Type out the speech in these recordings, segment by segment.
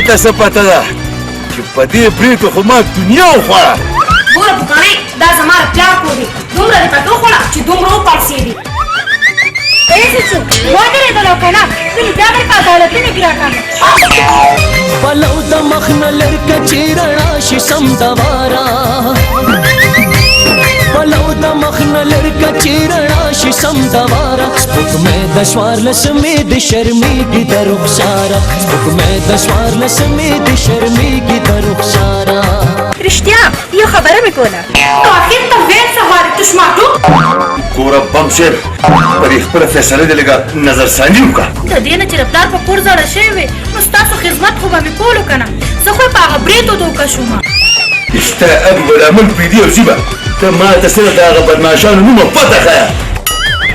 ته څه پته ده چې په دې برېتو خو ما دنیا وخوړه. ګوره بوکانۍ دا زما د پلار کور دی، دومره دې پکې وخوړه چې دومره وپړسېدې. ودرېدلو که نه ځینې بیا به په عدالتونه کې راکاږه. پلو د مخ نه لرکه چې رڼا شي سمدواره، پلو د مخ نه لرکه چې رڼا شي سمدواره، سپوږمۍ د شوارلسمې د شرمېږي د رخساره، سپوږمۍ د شوارلسمې د شرمېږي د رخساره. رښتیا یو خبره مې کوله، نو اخر ته ویل څه غواړې تشماټو؟ ګوره بمشر پر یې خپله فیصله دې لږه نظرثاني وکړه. د دې نه چې رفتار په کور زړه شوی وې نو ستاسو خدمت خو به مې کولو که نه، زه خو یې په هغه برېتو دوکه شوم. ستا اب ولامل پرېږدي او ځي به ته ما ته صرف د هغه بدماشانو نومه پته ښیه.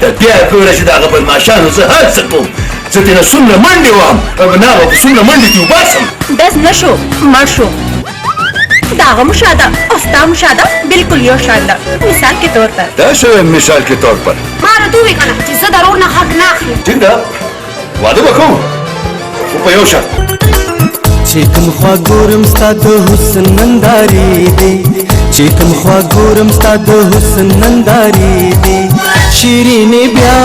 ته بیا ګوره چې د هغه بدماشانو زه هر څه کوم، زه ترېنه څومره منډې وهم نه به په څومره منډې ترې وباسم. ډز نه شو مړ شو. د هغه مشاهده او ستا مشاهده بلکل یو شان ده. مثال کے طور پر دا شوی مثال کے طور پر ما راته وویې که نه چې زه د رور نه حق نه اخلم. ټیک ده واده به کوو خو په یو شرط چې کوم خوا ګورم ستا د حسن نندارې دی، چې کوم خوا ګورم ستا د حسن نندارې دی، شیرینې بیا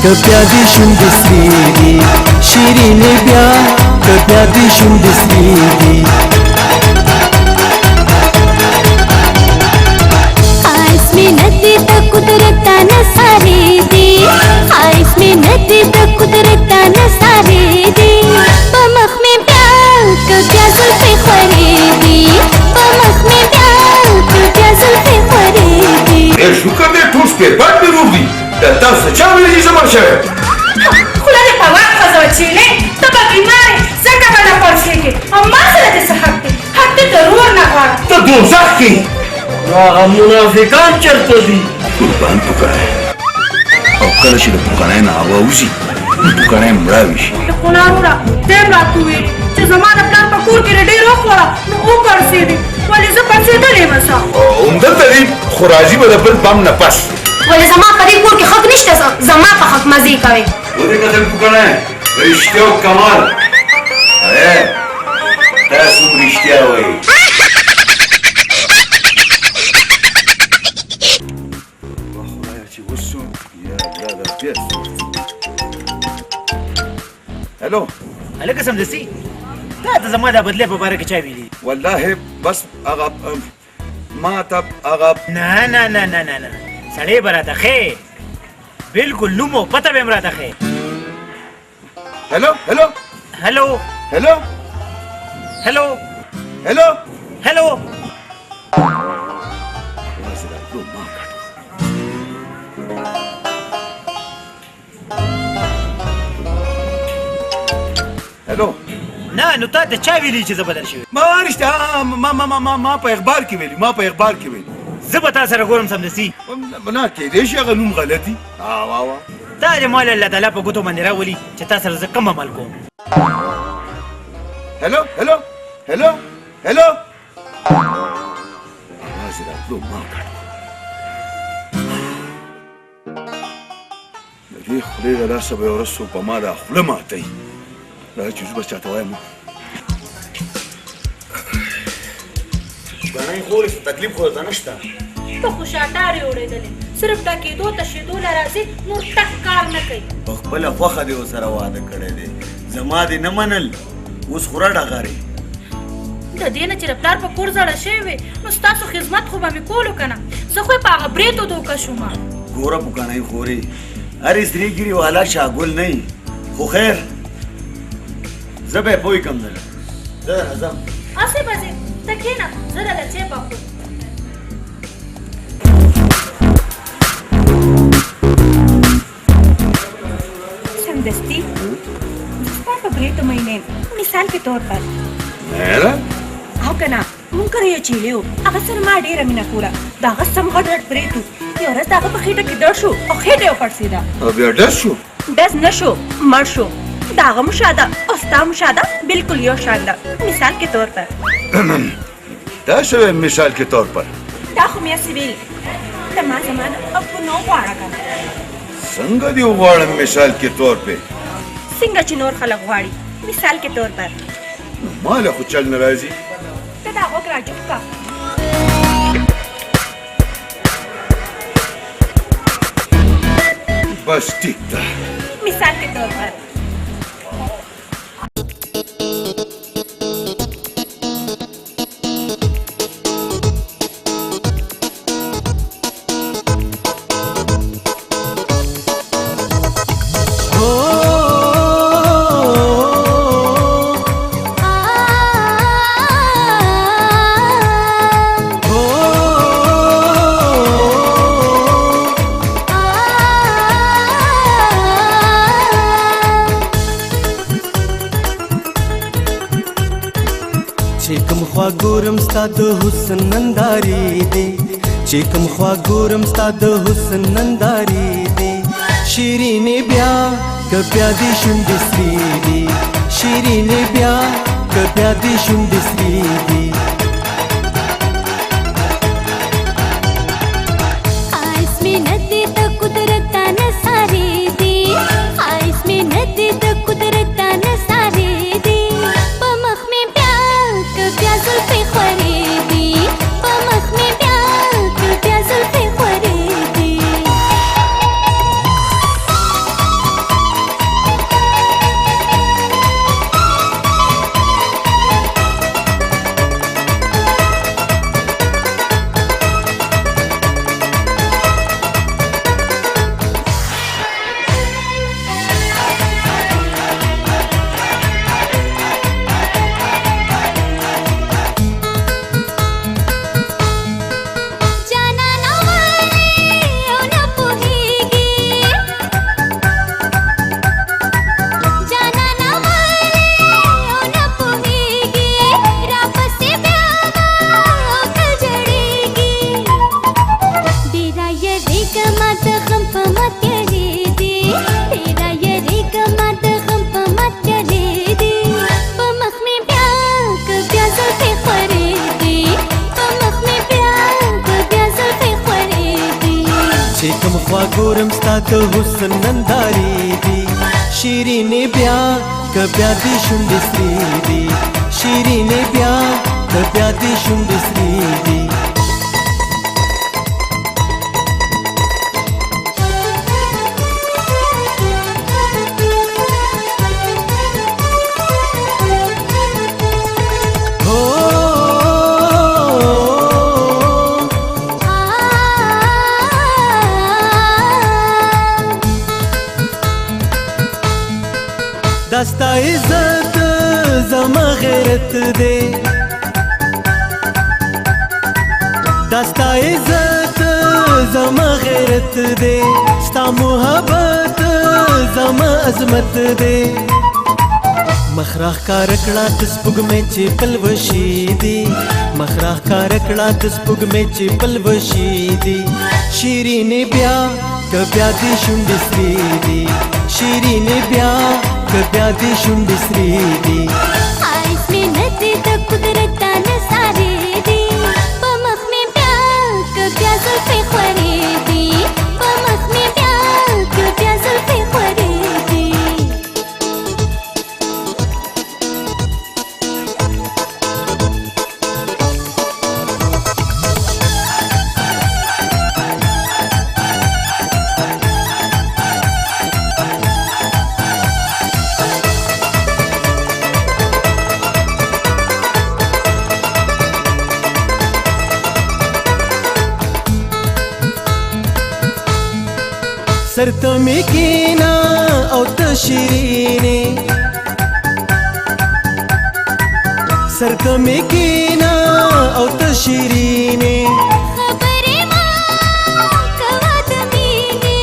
که بیا دې شونډې سرې دي، شیرینې بیا که بیا دې شونډې سرې دي. خواهش में नदी द कुदरत नसारे दे, خواهش में नदी द कुदरत नसारे दे, बमख में प्यार का क्या जुल्फे खरीदी, बमख में प्यार का क्या जुल्फे खरीदी. ډېر شکر دی ټول سپېربټ مې روغ دي. دا تاسو ته چا ویلي چې زه مړ شوی؟ خوله دې په وخت خزوه چیلې، ته به بیمار یې ځکه به نه پړسېږې او ما سره دې څه حق دی؟ حق دې د رور نه غواړه. ته دوزخ کې هغه منافقان چېرته دي؟ قربان پوکړی او کله چې د پوکړی نه هوا وځي نو پوکړی مړاوي شي. د خونه وروره ډېر راته وویلي چې زما د پلار په کور کې ډېر وخوړه نو وپړسېدې، ولې زه پړسېدلې یم څه؟ همدلته دي خو راځي به د بل بم نه پس. ولې زما په دې کور کې حق نشته، زما په حق مزې کوې. ودې کتل پوکړی رښتیا او کمال تاسو رښتیا وایي. هلو هلکه سمدستي تا ته زما د بدلې په باره کې چا ویلي؟ والله بس هغه ما ته هغه نه نه نه نه نه نه سړی به راته ښې بلکل نوم او پته به م راته ښې. هلو هلو هلو هلو هلو هلو هلو هلو نه نو تا ته چا ویلي چې زه بدل شوی؟ ما رښتیا ما په اخبار کې ویلي، ما په اخبار کې ویلي. زه به تا سره ګورم سمدستي. نه کېدای شي هغه نوم غلطي. دا دې مال الله تعالی په ګوتو باندې راولي چې تا سره زه کم عمل کوم. هلو هلو هلو هلو اواز راتلو ما کړ. د دې خولې د لاسه به یو ورځ څوک په ما دا خوله ماتوي. راځه چې زه به چاته وایم. ګنۍ خو تکلیف خو ته نشته. ته خو شاټارې اورېدلې، صرف ډکېدو تشېدو له راځي نور ټک کار نه کوي. په خپله خوښه دې ورسره واده کړی دی، زما دې نه منل اوس خوره ډغرې. د دې نه چې د پلار په کور زړه شوی وې نو ستاسو خدمت خو به مې کولو که نه، زه خو یې په هغه برېتو دوکه شوم. ګوره پوکڼۍ خورې هرې سرې ګیري والا شاګل نه وي، خو خیر زه به یې پوی کم نه لم. زه راځم. هسې به ځې ته کښېنه، زه درله چای پخوم. سمدستي ستا په برېتو مینې مثال کے طور پر او که نه مونږ کره یو چیلې و، هغه سره ما ډېره مینه کوله. د هغه سم غټ غټ برېت و. یوه ورځ د هغه په خېټه کې ډډ شو او خېټه یې وپړسېده. بیا ډز شو؟ ډز نه شو مړ شو. दागा मुशादा उस्ता मुशादा बिल्कुल यो शानदार मिसाल के तौर पर تاسو مثال के तौर पर دا خو میا سیویل تما زمان अब को नो غواړه کنه څنګه دی وغواړم مثال के तौर पे څنګه چې نور خلک غواړي مثال के तौर पर مال خو چل ناراضي ته دا وګ راځو کا बस ठीक था مثال के तौर पर ګورم ستا د حسن ننداري دي چې کوم خوا ګورم ستا د حسن ننداري دي شیرینې بیا که بیا دې شونډې سرې دي شیرینې بیا که بیا دې شونډې سرې دي خواهش में नदी त कुदरत नसारे दी خواهش में नदी त कुदरत नसारे दी पमख में प्यार क प्यार जुल्फे खरे दी पमख में प्यार क प्यार जुल्फे खरे दी ګورم ستا د حسن ننداري دي شیرینې بیا که بیا دې شونډې سرې دي شیرینې بیا که بیا دې شونډې سرې دي دستا عزت زما غیرت دے دستا عزت زما غیرت دے ستا محبت زما عظمت دے مخراخ کا رکڑا تسپگ میں چپل وشی دی مخراخ کا رکڑا تسپگ میں چپل وشی دی شیرینې بیا که بیا دې شونډې سرې دي شیرینې بیا که بیا دې شونډې سرې دي خواهش में नदी त कुदरत नसारे दी पमख में प्यार क प्यार जुल्फे खरे दी पमख में प्यार क प्यार जुल्फे खरे दी سرته مې کینا او ته شیرینې سرته مې کینا او ته شیرینې خبرې ما کوا د مینې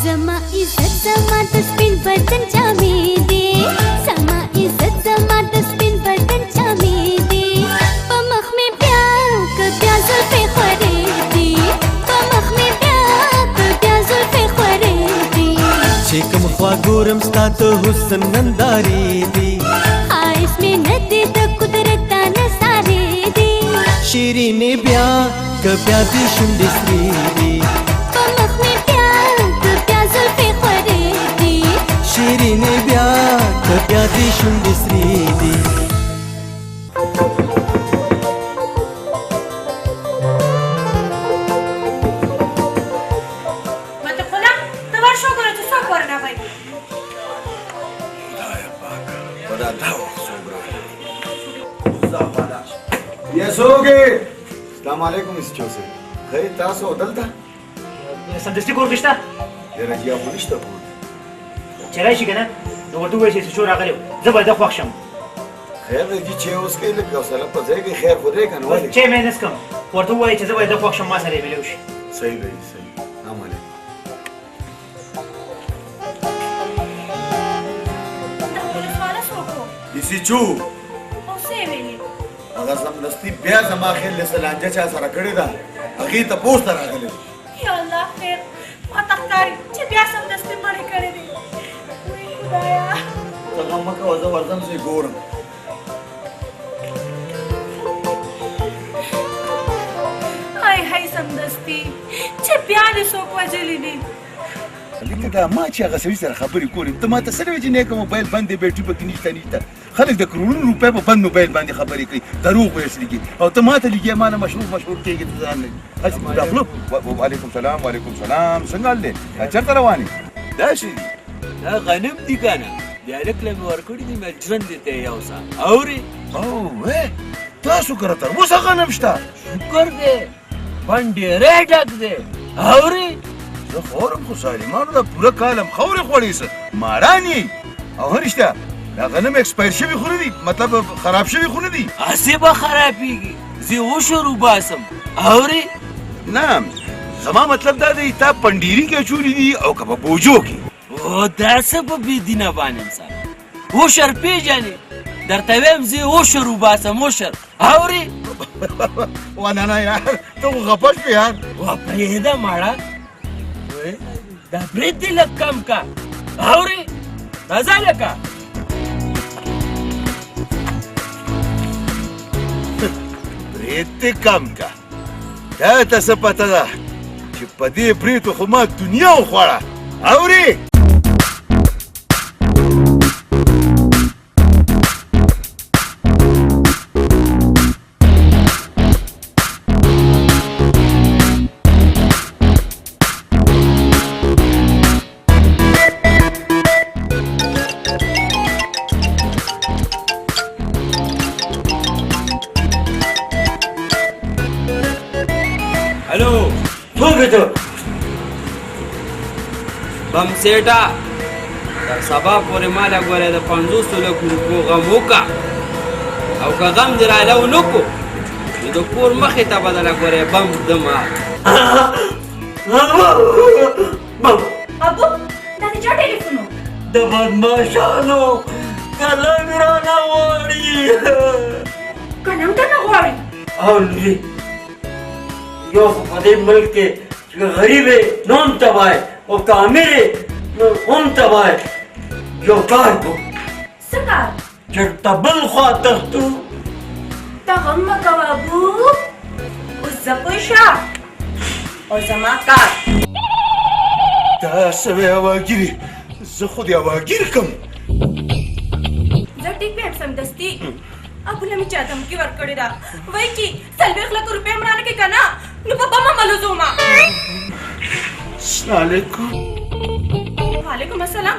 زما عزت زما د سپین بدن جامې دي زما عزت زما د سپین بدن جامې دي پمخ مې پیار ک بیا زلفې خورې دي پمخ مې پیار ک بیا زلفې خورې دي چې کوم خوا ګورم ستا د حسن نندارې دي خواهش مې نه دی د قدرت نثارې دي شیرینې بیا که بیا دې شونډې سرې دي په مخ مې بیا که بیا زلفې خورې دي شیرینې بیا که بیا دې شونډې سرې دي السلام علیکم اس چوسه خیر تاسو دلته سمدستي کور کې شته یاره جیا خو نشته کور چې راشي که نه نو ورته ووایه چې شو راغلی و زه به ده خوښ شم خیر دی چې اوس کوي لږ حوصله په ځای کې خیر خو دی که نه ولې چای مې نه څښم ورته ووایه چې زه به ده خوښ شم ما سره یې ملیو شي صحیح دی صحیح السلام علیکم اسی چو هغه سمدستي بیا زما خیال له لانجه چا سره کړې ده هغې ته پوسته راغلی یا الله خیر ما ته ښکاري چې بیا سمدستي مړې کړې دي وای خدایا ته غم مه کوه زه ورځم چې ګورم هاي هاي سمدستي چې بیا دې څوک وژلي دي هلکه دا ما چې هغه سړي سره خبرې کولې ته ما ته څه نه وایې چې نیکه موبایل بند دی بیټري پکې نشته خلک د کروڑونو روپۍ په بند موبایل باندې خبرې کوي دروغ وایي اصلي کې او ته ما ته لیکې ما نه مشهور کېږي ته ځان هسې داخلو وعلیکم سلام وعلیکم سلام څنګه حال دی چېرته روان یې داسې دي دا غنم دي که نه د هلک له مې ورکړي دي مې ژوند دی ته یو څه اورې او تاسو کره تر اوسه غنم شته شکر دی بڼ ډېری ډک دی اورې زه خورم خو سالمانو دا پوره کالم خورې خوړې څه ماران یې او ښه رښتیا دا غنم اکسپایر شوي خو نه دي مطلب خراب شوي خو نه دي هسې به خرابېږي زه وشر وباسم اورې نه زما مطلب دا دی تا پنډیري کې اچولي دي او که په بوجو کې او دا څه په بېدینه باندې انسان وشر پېژنې درته ویم زه وشر وباسم وشر اورې ونه نه یار ته خو خفه شوې یار وپرېږده مړه دا برید دې لږ کم که اورې تازه لکه برید دې کم که دا ته څه پته ده چې په دې بریدو خو ما دنیا وخوړه اورې هلو څوک دی ته بم سیټه تر سبا پورې ماله ګورې د 500 لکو روپو غم وکړه او که غم دې راله ونه کړو نو د کور مخې ته به دله ګورې بم دمه ابو دا دې چا ټلیفون و د بدماشانو قلم رانه غواړي قلم ته نه غواړي او لورې یو خو په دې ملک کې چې غریب یې نو هم تباه او که امیر یې نو هم تباه یو کار کوو څه کار چېرته بل خوا تښتو ته غم مه کوه ابو اوس زه پوه شه او زما کار دا سوی هواګیرې زه خو دې هواګیر کړم زه ټیک ویم سمدستي ابو له مې چا دمکي ورکړې ده وایي چې 40 لکه روپۍ هم رانکړې که نه نو په بم عملو ځومه السلام علیکم وعلیکم السلام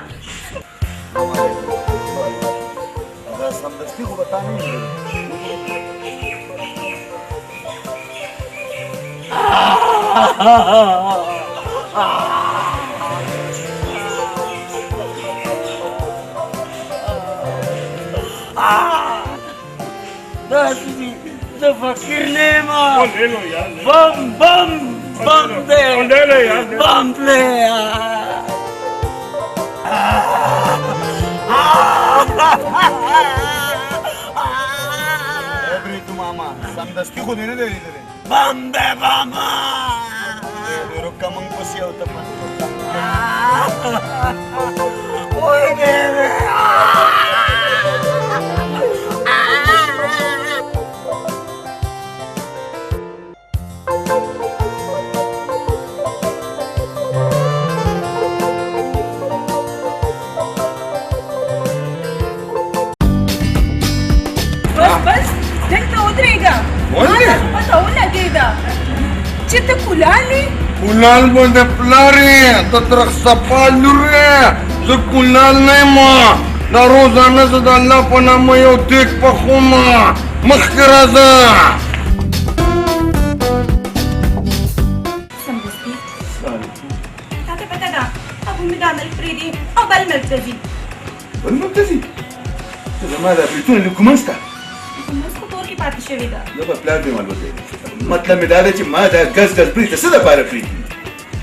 هغه سمدستي خو به تا نه ویل داسې دي زه فقیر نه یم بم بم بم دی بم دی بریتو ماما سمدستي خو دې نه دی لیدلی بم دی بم रुका मग पसी होता पण बस दिल तो उतरेगा पता लगेगा चित्त कुलाली कुणाल मध्ये प्लारे तत्र सपालुरे जो कुणाल नाही मा ना रोजाना सदाला पण मयो देख पखोमा मखराजा समझती ताते पता का अब मैं दानल प्रीति और बल मिलते والمبتزي هذا ماذا بيتون اللي كومنستا उसको तोर की बात शेवेगा لبا بلادي مالوتي مطلب مدالتي ماذا قصد البريتا سدا بارا بريتي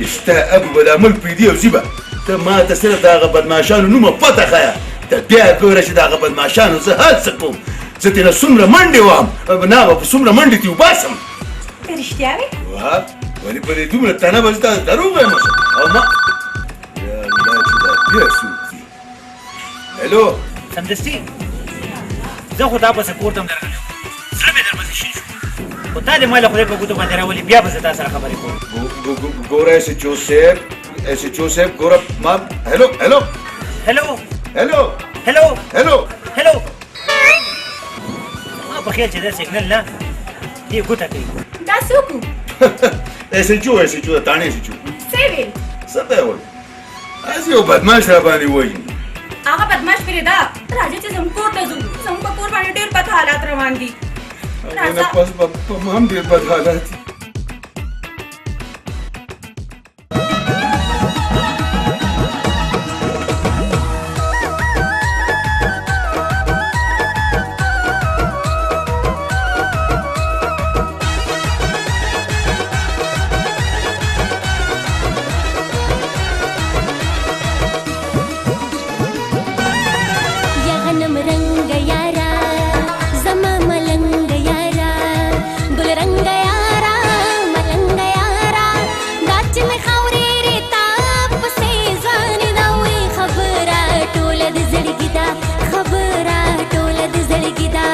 اشتا ابو بلا مل بريدي وزيبا ما تسير داغا بد ماشانو نوما بطا خيا تبيع كورش داغا بد ماشانو زهاد سكوم زتنا سمرة مندي وام ناغا في سمرة مندي تيو باسم رشتياوي واه ولي بدي دومنا تانا بزدا دروغا يا مسا او ما يا الله جدا يا سوتي الو سمدستي زه خو دا پسې کور ته هم درغلی وم زړه مې درپسې شین شو خو تا دې ما له خدای په ګوتو باندې راولي بیا به زه تا سره خبرې کوم ګوره ese Joseph ګوره ما هلو هلو هلو هلو هلو هلو هلو ما په خیال چې دا سیګنل نه دې ګوته کوي دا سوکو ese Joe تانه ese Joe سیویل سبه ول از یو بدمعش را باندې وایي هغه بدمعش پرې دا راځي چې زموږ کور ته ځو زموږ په کور باندې ډېر بد حالات روان دي نه پس په ما هم ډېر بد حالات دي या गनम रंग यारा जमा मलंग यारा गुल रंग यारा मलंग यारा गाच में खावरे रे ताप से जान दावे खबरा टोलद जड़गिदा खबरा टोलद जड़गिदा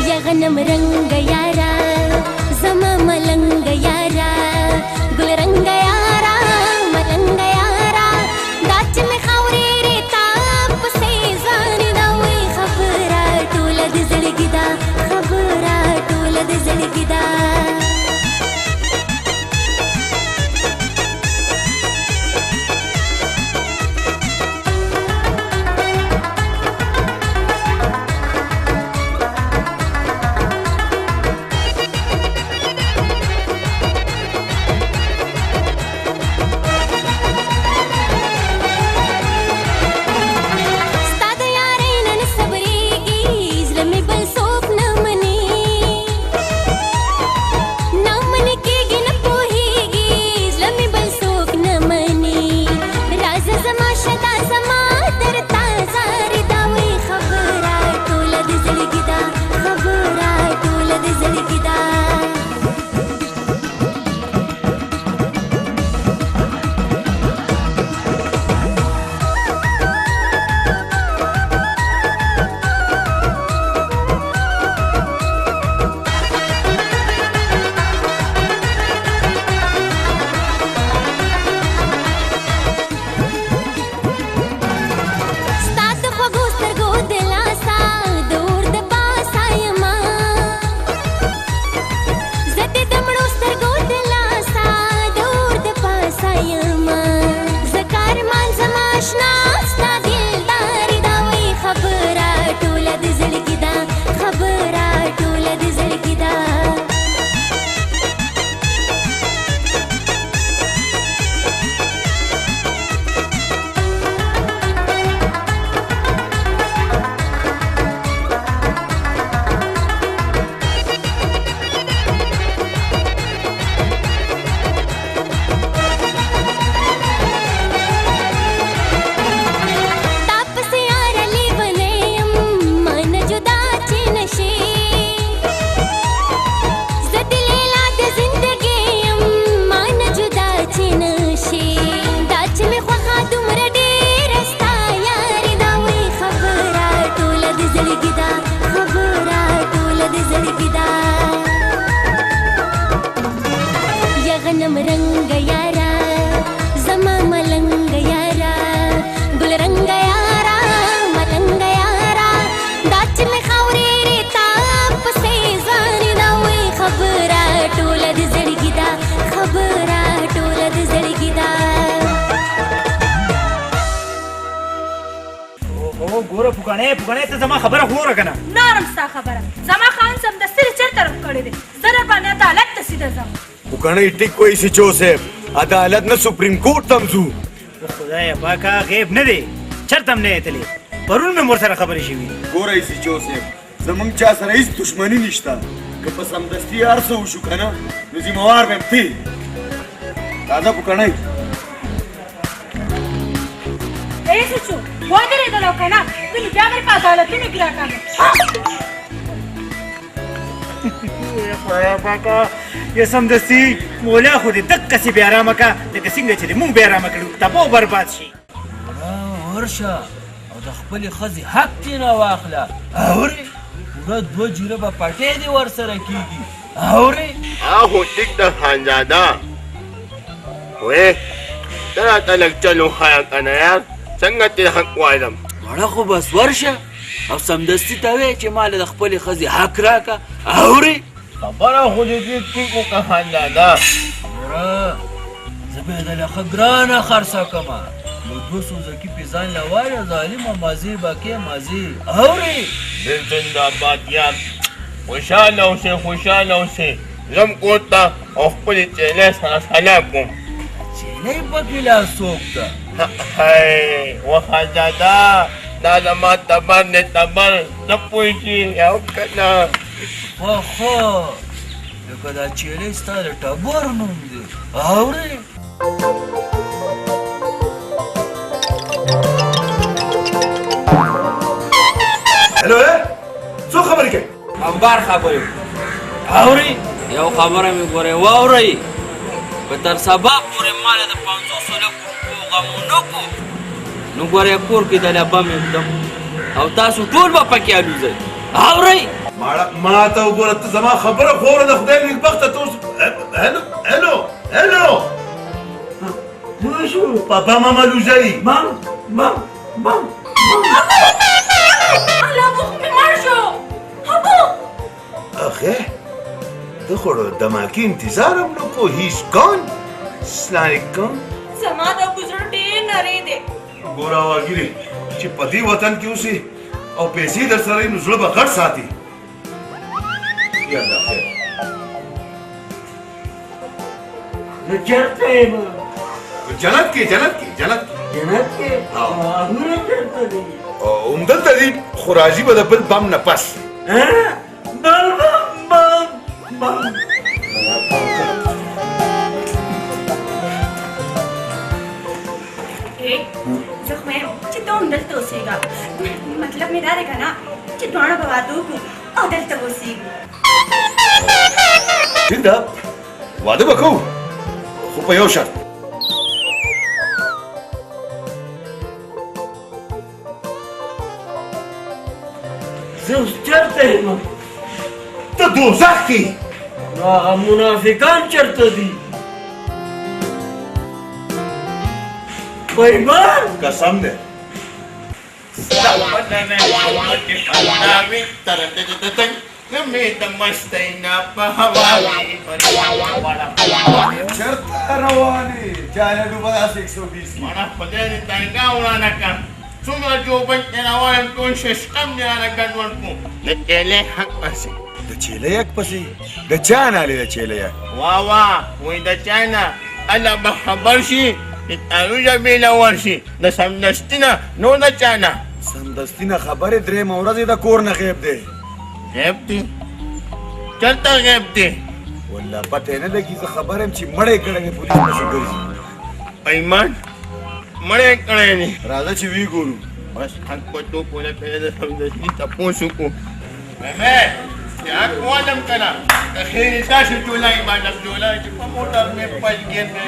या गनम रंग यारा जमा मलंग यारा गुल रंग यारा मलंग यारा गाच में खावरे रे ताप से जान दावे खबरा टोलद जड़गिदा खबरा टोलद जड़गिदा ستاد یارې نن صبرېږي زړه مې بل څوک نه مني پوکڼې ته زما خبره خو وره که نه نارم ستا خبره زما خان سمدستي چېرته رخ کړی دی زه در باندې عدالت ته سیده ځم وکړی ټیک وایي سچو صاحب عدالت نه سپریم کورټ ته هم ځو خدایه پاکه غیب نه دی چېرته هم نه یې تللی پرون مې ورسره خبرې شوي ګورئ سچو صاحب زمونږ چا سره هېڅ دښمني نشته که په سمدستي هر څه وشو که نه نو ذمهوار به یم ته راځه پوکڼی ای سچو ودرېدلو که نه ځینې بیا مې په عدالتونو کې راکاږم خدایه پاکه یا سمدستي مولا خو دې دقسې بې ارامه که لکه څنګه چې دې مونږ بې ارامه کړو تباه برباد شي ورشه او د خپلې ښځې حق ترېنه واخله اورې پوره 2 جیره به پټۍ دې ورسره کېږي اورې خو ټیک ده خانزاده وې ته راته لږ چل وښایه که نه یار څنګه ترې حق وایم وړه خو بس ورشه او سمدستي ته وایې چې ما له د خپلې ښځې حق راکړه اورې خبره خو دې دې ټیک وکړه خانزاده وره زه به یې دله ښه ګرانه خرڅه کړمه نو 200 زکي پې ځان له وایه ظالمه مزې به کې مزې اورې ډېر زنده‌باد یار خوشحاله اوسې خوشحاله اوسې ځم کور ته او خپلې چیلۍ سره سلام کوم چیلۍ پکې لا څوک ده وخانزاده دا زما تبر دی تبر نه پوهېږي او که نه ښه لکه دا چیلۍ ستا د ټبر نوم دی اورې هلو څو خبرې کوي امبار خبرې اورې یو خبره مې ګورې واورئ که تر سبا پورې ما له د 500 لکو روپیو غم ونه کړو نو ګورې کور کې دله بم ایږدم او تاسو ټول به پکې الوځئ اورئ ما ته وګوره ته زما خبره خو اوره د خدای نیکبخته ته اوس هلو څه شو پاپا ماما لوژئ مام الله مخ مې مړ شو هبو اخه ته خو دماکي انتظار هم نه کو هیز ګان السلام علیکم زما د ګزر ډېر نری دی ګوره واګیرې چې په دې وطن کې اوسې او پیسې در سره وي نو زړه به غټ ساتي یالله خیر زه چېرته یم جنت کې جنت کې هغونه چېرته دي همدلته دي خو راځي به د بل بم نه پس بل بم زه خو یم چې ته همدلته اوسېږه مطلب مې دا دی که نه چې دواړه به واده وکړو او دلته به اوسېږو ټیک ده واده به کوو خو په یو شرط زه اوس چېرته یم ته دوزخ کې نو هغه منافقان چېرته دي پیمان قسم دی چرته روانې چاله ډوبه داسې 120 mana خدای دې تنګا ورانه کړه څومره جوبن کې راوایم ټول ششقم دې هغه ګډوډ کړو د چیلۍ حق پسې د چیلۍ حق پسې د چا نالې د چیلۍ حق واه وایي د چا نه الله به خبر شي چې تاروجه بېله ورشي د سمدستي نه نو د چا نه سمدستي نه خبرې درېیمه ورځ د کور نه غیب دی غیب دی چېرته غیب دی والله پته نه لګي زه خبر یم چې مړی کړی دی پولیس پسې ګرځي ایمان مړی کړی دی راځه چې وی ګورو بس حق په تو پوره کړی د سمدستي تپوس وکړو مهمه چې حق وایم که نه د خیرې تاسو جولای باندې جولای چې په موټر مې پلګیر مې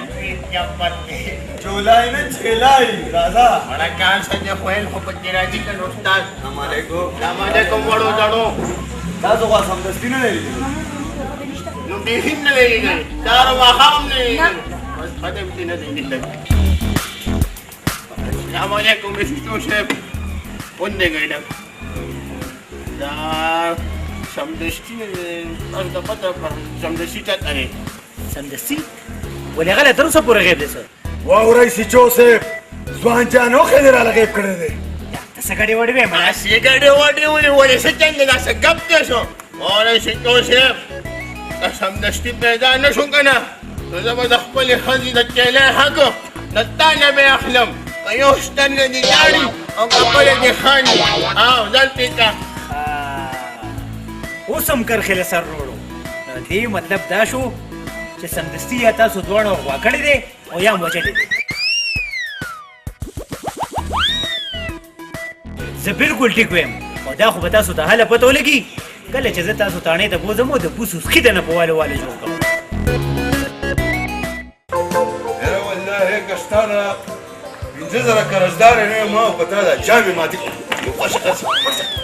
قیامت کې جولای نه چیلای راځه مړه کال څنګه خویل خو په کې راځي که نو استاد السلام علیکم سلام علیکم وړو زړو تاسو خو سمدستي نه لري نو بیخي نه لرېږي سهار ماښام نه لرېږي بس ختم چې نه لرېږي السلام علیکم مسیسټو صاحب ونې ګیډم دا سمدستي تاسو ته پته سمدستي چاته دی سمدستي ولې هغه لا تر اوسه پورې غیب دی څه واورئ سچو صاحب ځوان جانو ښځې راله غیب کړی دی तसं गाडी वडवे मला सिगारेट वाटली वरे सच्चांनी असं गप्प सो और शितो से कसम दस्ती पैदा न शुकना तुझा बदा खपल खंजी द चले हक नताना बे अखलम कयोस्टन दी गाड़ी और कपड़े दे खानी हां जल्दी का اوسم کرخله سر وروړو دې مطلب دا شو چې سمدستي یا تاسو دوړو واکړې دي او یا وچلې دي زه بالکل ټیک وایم او دا خو به تاسو ته هله پته ولګي کله چې زه تاسو تانې ته بوزم او د پوسو سخیده نه په واله جوړ کوم یاره والله هیک ستاره پنځه زره قرضدار نه یم او په تا دا جامې ماتې کړم یو خوښه خرڅه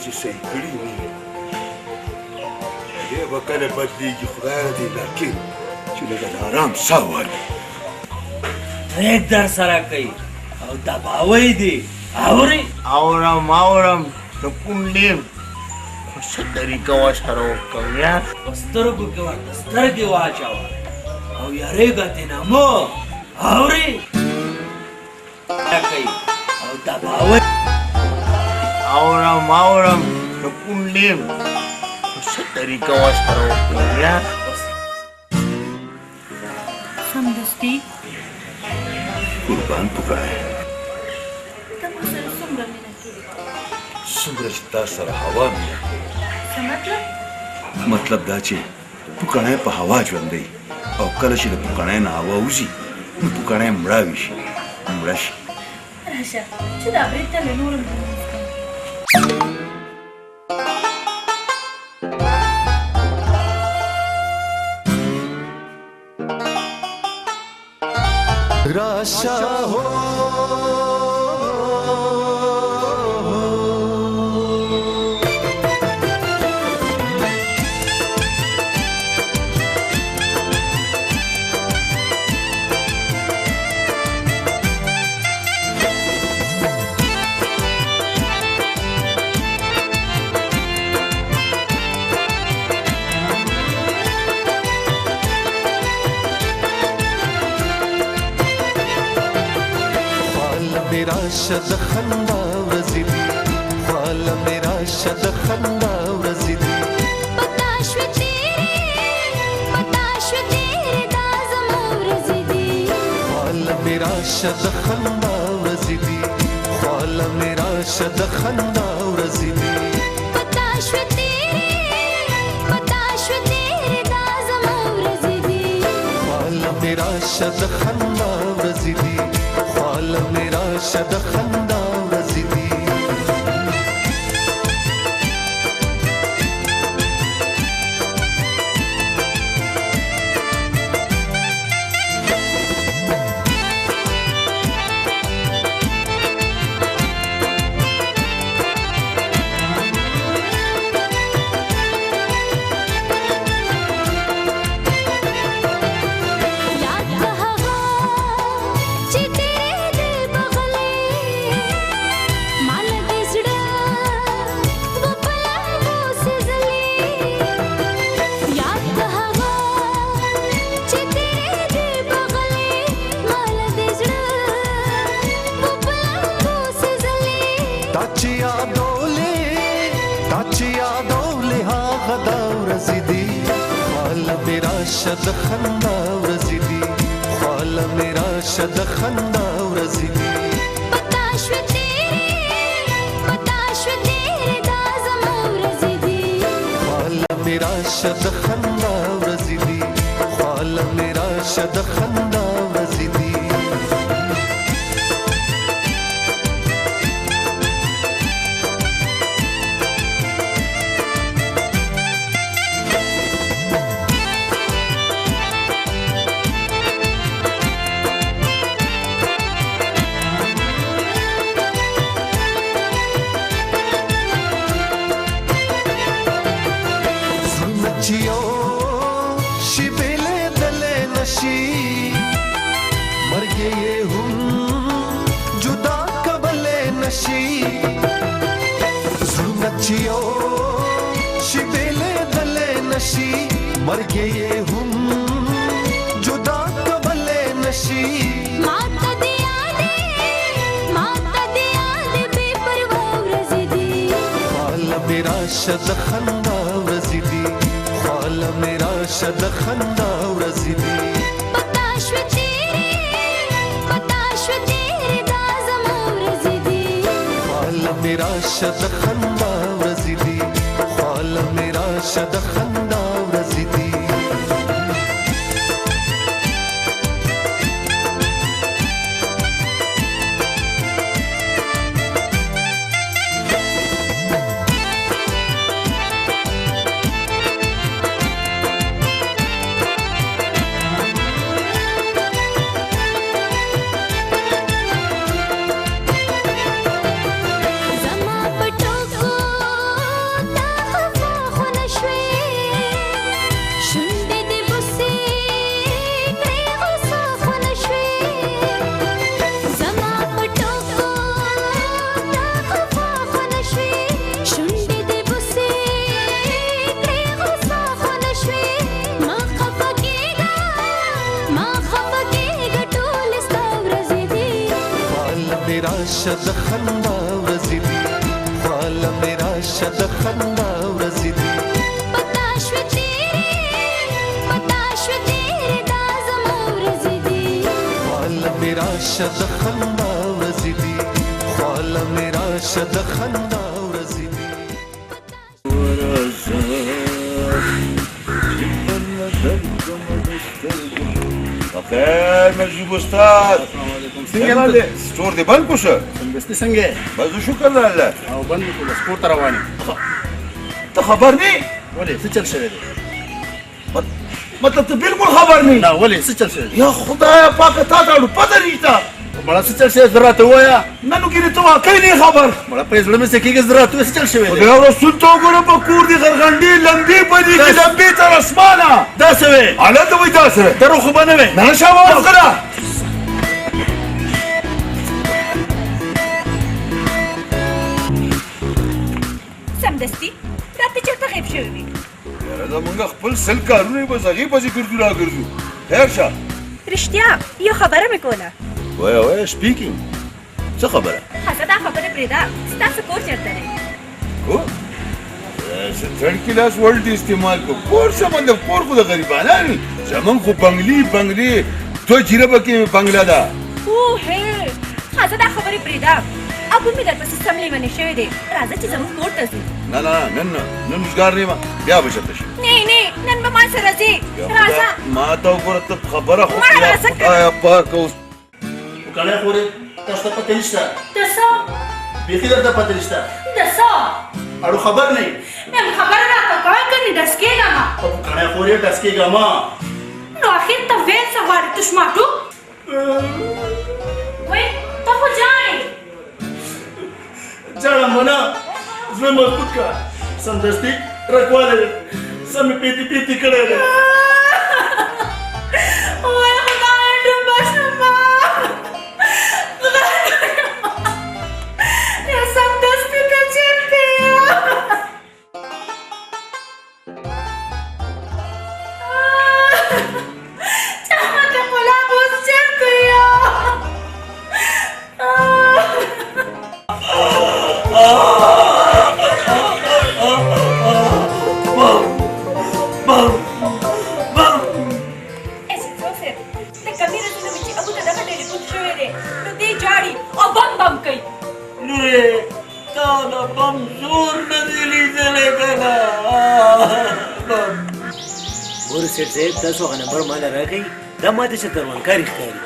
چې صحیح کړي وي دې به کله بدلېږي خدای دې لکن چې لږه د ارام ساه والي ریک در سره کوي او دباوی دي اوري اورم ته کوم دې څه طریقه وسره وکړو یا سترګو کې ورته سترګې واچوه او یارېږه تېنه مه اوري کوي او دباوی اورم ته کوم دې څه طریقه وسره وکړو یا سمدستي قربان پکای ته ما سره څومره مینه کړې څومره چې تا سره هوا مینه څه مطلب دا چې پوکڼی په هوا ژوندی او کله چې د پوکڼی نه هوا وځي نو پوکڼی مړاوي شي مړه شي راشه چې دا برېک ته له نورم राशा हो मेरा शद खंदा वज़िदी ख्वाला मेरा शद खंदा वज़िदी पताश्व तेरे दाज़म वज़िदी ख्वाला मेरा शद खंदा वज़िदी ख्वाला मेरा शद खंदा वज़िदी पताश्व तेरे दाज़म वज़िदी ख्वाला मेरा शद खंदा वज़िदी ख्वाला मेरा शद खंदा वज़िदी शद खंदा वज़िदी ख्वाला मेरा शद खंदा वज़िदी पताश्व तेरे दाज़म वज़िदी ख्वाला मेरा शद खंदा वज़िदी ख्वाला मेरा शद खंदा वज़िदी शिबेले दले नशी मर गए हम जुदा चियो शिबेले दले नशी मर्गे ये हम जुदा कबले नशी माता दिया दे बेपरवाह रज़िदी ख्वाल मेरा शद खंदा रज़िदी ख्वाल मेरा शद खंदा रज़िदी बताश तेरे दाज़म रज़िदी ख्वाल मेरा शद खंदा रज़िदी ख्वाल मेरा शद खंदा रज़िदी زما پټوکو تا خفا خنشوي شونډې دې بوسې پرې غوسه خنشوي زما پټوکو تا خفا خنشوي شونډې دې بوسې پرې غوسه خنشوي ما خفا کېږه ټول ستا ورځې دي ख्वाल मेरा शद खंदा रज़िदी ख्वाल मेरा शद खंदा रज़िदी बताश तेरे दाज़म रज़िदी ख्वाल मेरा शद खंदा रज़िदी ख्वाल मेरा शद खंदा रज़िदी خیر نجیب استاد څنګه لاله سٹور دی بند کوشه سمدستي څنګه بس شکر الله او بند کو سپورت رواني ته خبر نه ولې څه چل شوی دی مطلب ته بالکل خبر نه نه ولې څه چل شوی دی یا خدایا پاک تا ته پته نشته مړه څه چل شوی زرا ته وایا نن کې ته واقعي نه خبر مړه په زړه مې څه کېږي زرا ته څه چل شوی دی خدای رسول ته وګوره په کور دی غرغنډي لمبي پدې کې لمبي تر اسمانه دا څه وې حالت وای دا سره درو خو به نه وې نه شاوه وکړه سمدستي دا ته چېرته غیب شوی وي یاره زمونږ خپل سل کارونه بس هغې پسې ګرځو را ګرځو خیر شه رښتیا یو خبره مې کوله وایه وایه سپیکینګ څه خبره حسه دا خبره پرېږده ستاسو کور چېرته دی کو تھرڈ کلاس ورلڈ استعمال کو کور سے مطلب کور کو دا غریبانانی زمان خو بنگلی تو جیره کې بنگلا دا اوه حسه دا خبره پرېږده ابو مې درپسې سملې منې شوی دی راځه چې زموږ کور ته ځو نه نن وزګار نه یم بیا به چلته شي نه نن به ما سره ځې راځه ما ته وګوره ته خبره خو ما راځه که خدایه پاک اوس کله خورې تاسو ته پته نشته د څه بیخي درته پته نشته د څه اړو خبر نه نن خبره راته کوه که نه ډس کېږم او کله خورې ډس کېږه ما نو اخر ته ویل څه غواړې تشماټو وای ته خو جاڼې جاړه منا زړه مضبوط کا سمدستي رکواله سمې پیتی کړی دی وای خدای ډېر بښنه یا سمدستي ته چېرته یې چمته غلام اوس چېرته یې بم زور نه دی لیدلی کنه ګوره سیټ صاحب تاسو هغه نمبر ماله راکئ دا ماته څه دروندکاري ښکاري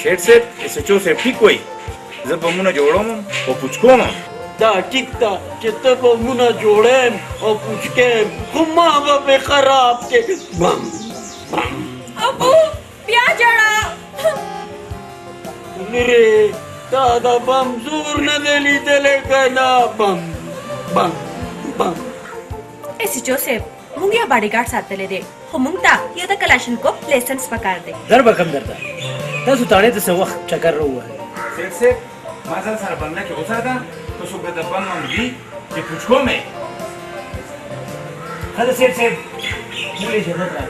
شیټ صاحب ایس ایچ او صاحب ټیک وایي زه بمونه جوړوم او پوچکوم دا ټیک ده چې ته بمونه جوړیم او پوچکیم خو ما به پې خراب کې بم بم ابو بیا جړه لرې تا دا بم زور نه دی لیدلی کنه بم بم بم ایس ایچ او صاحب موږ یو باډي ګارډ ساتلی دی خو موږ ته یو د کلاشینکوف لایسنس پکار دی در به کم درته تاسو تاړې ته څه وخت چکر راووهئ سیټ صاحب ما ځان سره بنګله کې اوسه ده څوک به د بم هم وي چې پوچکو مې خزه سیب سیب موږ یې اجازه راکړه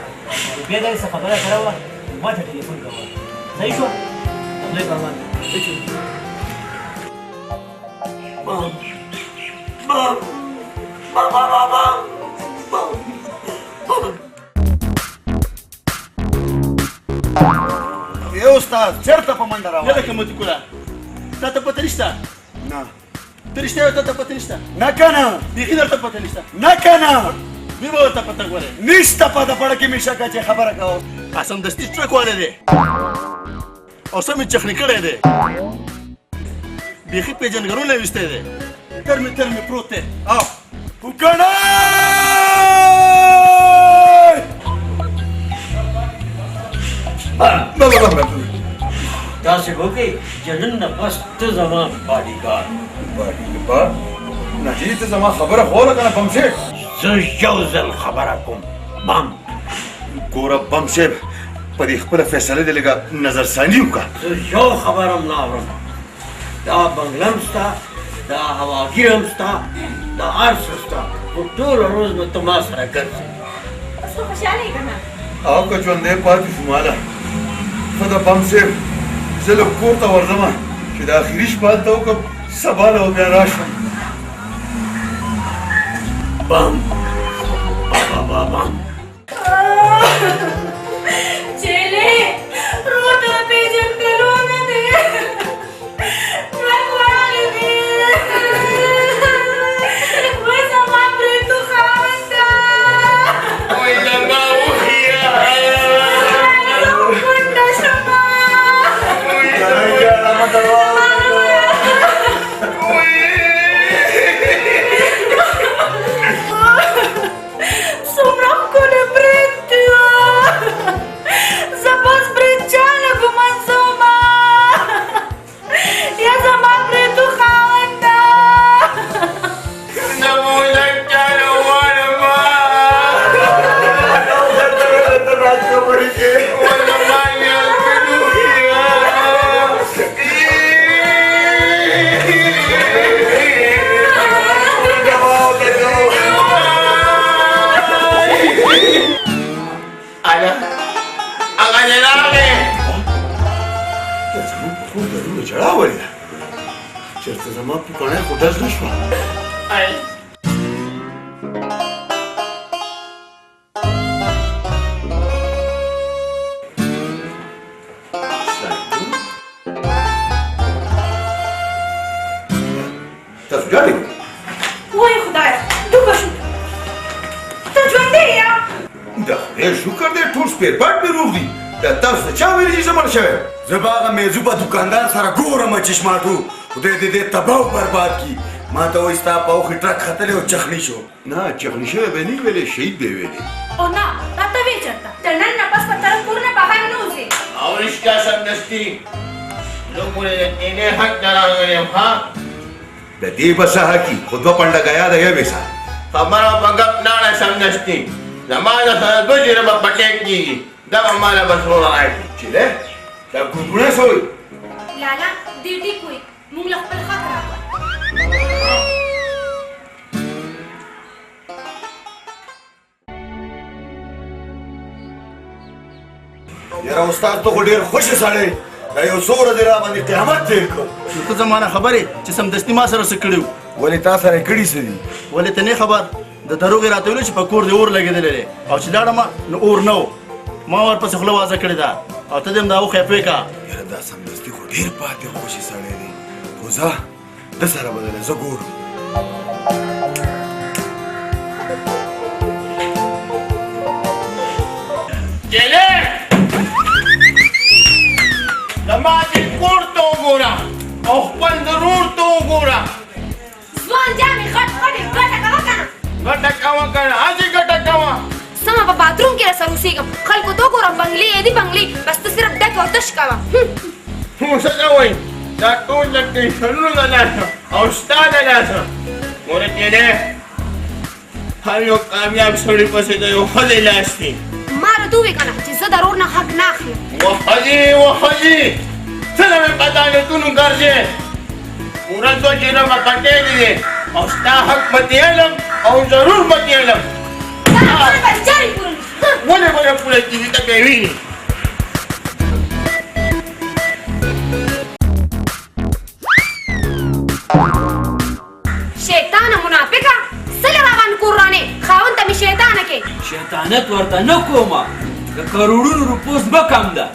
بیا دا څه خبره کړې وه ما ته ټلیفون کوه صحیح شوه لوی پروان ای استاد چېرته په منډه روان نه ده قیمتي کوله تا ته پته نشته نه ته رښتیا وایې تا ته پته نشته نه کنه بیخي درته پته نشته نه کنه بیا به ورته پته ګورې نشته پته پړه کې مې شکه چې خبره کوم سمدستي ټرک والی دی او سم یې چخني کړی دی بیخي پیژنګرونه یې ویستی دی تر مې پروت دی او کوکنه داسې وکړئ چې نن نه بس ته زما باډیګارډ ناجي ته زما خبره خو وکړه بم صاحب زه یو ځل خبره کوم بم ګوره بم صاحب په دې خپله فیصله دې لږه نظرثاني وکړه زه یو خبره هم نه اورم دا بنګله هم شته دا هواګیر هم شته دا هر څه شته خو ټوله ورځ به ته ما سره ګرځې اوس خو خوشحاله یې که نه او که ژوندی پاتې شو ماله خو د بم صاحب زه لږ کور ته ورځمه چې د اخري شپه هلته وکړم سبا له بیا راشم بم بابا بم چیلې روټه پیژندلونه دي ورکوالی دي وای زما پرېتو خاونده وای زما وخیه کونډه شومه څومره ښکلی برید دی زه بس برید چاله ګمنځومه یا زما پرېتو خاونده ژړا ولې ده چېرته زما پوکڼی خو ډز نه شوه تاسو ډاډې وای خدایه ډوبه شو ته ژوندی یې د خدای شکر دی ټول سپیر پاټ مې روغ دي دا تاسو ته چا ویلي چې زه مړ شوی زه به هغه میزوبه دوکاندار سره ګورم چشماټو خدای دې دې تباه او برباد کړي ما ته وایي ستا په اوښې ټرک ختلی او چخني شو نه چغلي شوی به نه ویلې شهید به ویلې او نه دا ته ویې چېرته تر نن نه پس په طرف کورونه بهر نه وځې او رښتیا سمدستي زه ګورې د تېنې حق ته راغلی یم ها د دې به څه حقي خو دوه پنډګیا د یوې سره خبره په ګپ لاړه سمدستي زما د سره دوه جره به پټې کېږي دغه ماله به سوړه راکړي چې دی دا ګوګوڼی څه وایي لالا دې ټیک وي موږ له خپل حق راکړه یاره استاد ته خو ډېر خوشې سړی دا یو څو ورځې را باندې قیامت تېر کړ نو ته زما نه خبرې چې سمدستي ما سره څه کړي وو ولې تا سره یې کړي څه دي ولې ته نه خبر د دروغې راته ویلو چې په کور دې اور لګېدلی دی او چې لاړم نو اور نه و ما ورپسې خوله وازه کړې ده او ته دې هم دا وخی پوی کا یاره دا سمدستي خو ډېر پاتې خوشې سړی دی خو ځه ده سره به دله زه ګورم جلې زما دې کور ته وګوره او خپل ضرور ته وګوره ځوان جانې غټ غټې ګټه کوه که نه ګټه کوه که نه هسې ګټه کوه سمه په باتروم کې راسره اوسېږم خلکو ته وګورم بنګلې یې دي بنګلې بس ته صرف ډک او تش کوه نو څه کوئ دا ټول د ټېنشنونو د لاسه او ستا د لاسه مورې جلې هر یو کامیاب سړي پسې د یو ښځې لاس دی ما راته ووایې که نه چې زه د رور نه حق نه اخلم وښځې څه له مې په عدالتونو ګرځې पूरा तो चीज़ों में कटे दिए और स्टा हक बतियालम और जरूर बतियालम बोले बोले पूरे चीज़ तक गई शैतान मुनाफिका सलरावन कुराने खावन तमी शैतान के شیطانت ورته نه کومه د کروڑونو روپو ځمکه هم ده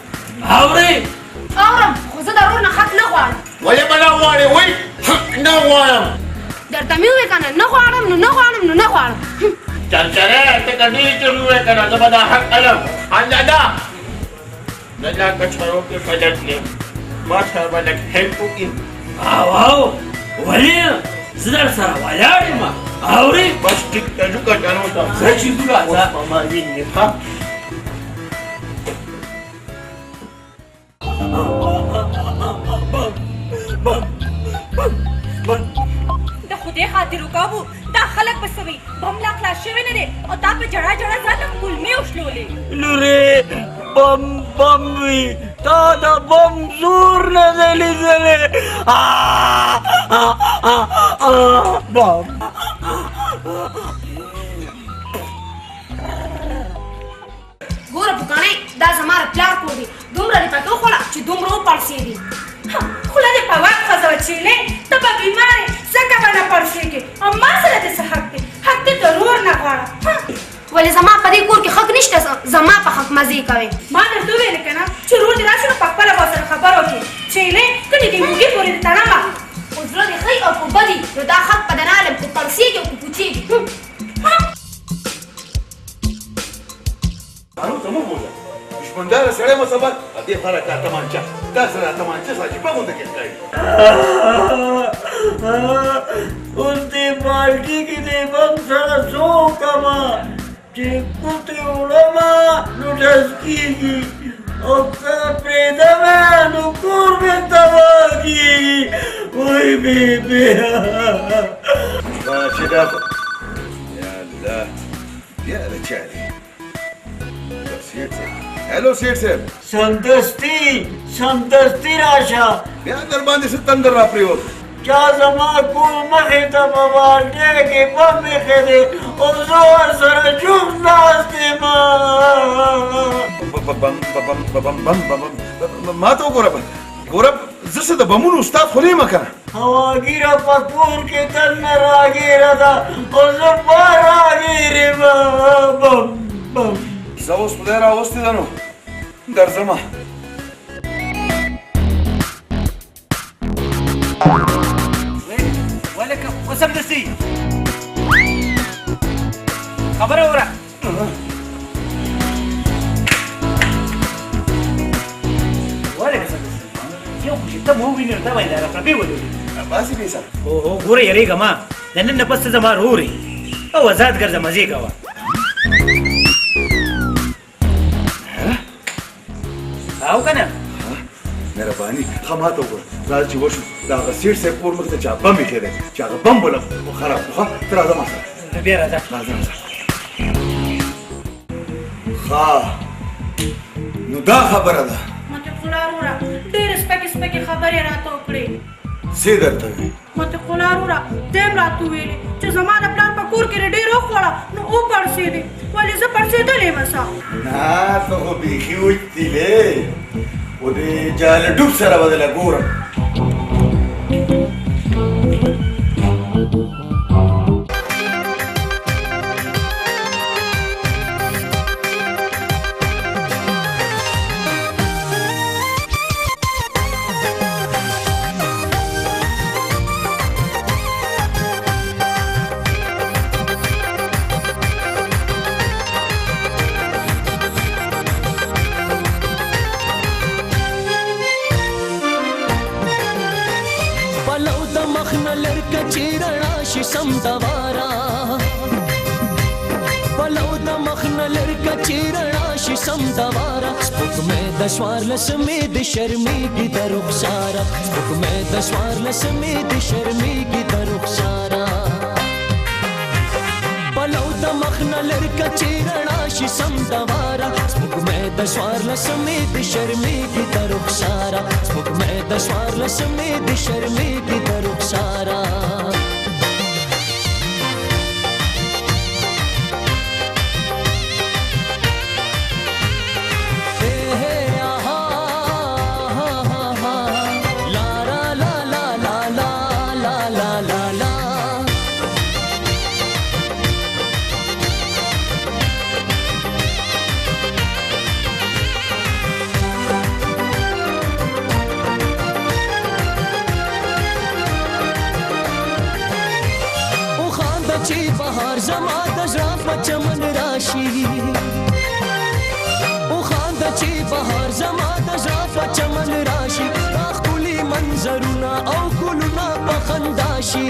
اورې اورم خو زه ضرور نه حق نه غواړم ولې بلا غواړې وای حق نه غواړم درته مې وویل کنه نه غواړم نو نه غواړم نو نه غواړم چرچره ته کدی چې وې کنه زه به دا حق علم اندا دا کچرو کې فجر کې ما سره باندې هیڅ کوي او او ولې زه در سره ولاړ یم اورې بس ټیک ته جو کټانو ته زه چې ځو راځه په ما ویني ها د خدای خاطر وکاو دا خلک بسوي بم لا خلاص شوی نه دي او تا په جړه جړه ځان کلمې وشلولې لورې بم بم وي تا د بم زور نه دی لیدلی بم ګوره بوکانې دا زما د پلار کور دی دومره دې پتو خوړه چې دومره وپړسېدې خوله دې په وخت ښځه وچېلې ته به بیمار یې ځکه به نه پړسېږې او ما سره دې څه حق دی حق دې ضرور نه غواړه ولې زما په دې کور کې حق نشته زما په حق مزې کوې ما درته وویل که نه چې ورور دې راشي نو په خپله به ورسره خبره وکړې چېلې ته دې دې موږي پورې دې تړمه خو زړه دې ښه او که بدي نو دا حق په دنه علم که پړسېږي او که پوچېږي قانون ته مو بوزه دشمندار سړی مو سبق دې فرق کا تمانچه دا سره تمانچه ساجي په مونږ کې کوي اوس دې بالټي کې دې بم سره څو کما چې کوتې وړمه نو ډز کېږي او که پرېږدمه نو کور مې تباه کېږي وای بېبې چې دا یا الله بیا د چا دی हेलो सेठ साहब سمدستي راشه بیا در باندې څه تندر را پریوت چا زما کور مخې ته په بالټۍ کې بم ایښی دی او زه ورسره چوپ ناست یم ما ته وګوره ګوره زه څه د بمونو استاد خو نه یم که نه هواګیره په کور کې تل نه راګیره ده او زه په راګیر یم بم بم زه اوس خدای راوستی ده نو درځمه ولکه وسمدستي خبره وره ولکه سمدستي یو خو چې ته مو ووینې نو ته به یې دا رپرپې ولولې باسي بیسه اوهو ګوره یېرېږه ما د نن نه پس ته زما رور یې او ازاد ګرځه مزې کوه او که نه مهرباني ښه ما ته وګوره دا چې وشو د هغه سیټ صاحب کور مخې ته چا بم ایښی دی چې هغه بم بله خراب کړو ښه ته راځه ما سره بیا راځه راځه ښه نو دا خبره ده مته خلار وره ډېرې سپکې سپکې خبرې راته وکړې څه درته وي مته خلار وره دیم راته وویلې چې زما د پلار په کور کې ډېر وخوړه نو وپړسېدې ولې زه پړسېدلې یم څه نه ته خو بیخي وچتلې و دې جالډوب سره به دله ګورم سم دوارا پلو د مخن لرکه چیرنا شي سم دوارا سپوږمۍ د سوار لسمې د شرمېږي د رخساره سپوږمۍ د سوار لسمې د شرمېږي د رخساره پلو د مخن لرکه چیرنا شي سم دوارا سپوږمۍ د دشوار لسمې د شرمېږي د رخساره سپوږمۍ دشوار لسمې د شرمېږي د رخساره بهار زما د زړه په چمن راشي او خانده چې بهار زما د زړه په چمن راشي دا ښکلي منظرونه او ګلونه په خندا شي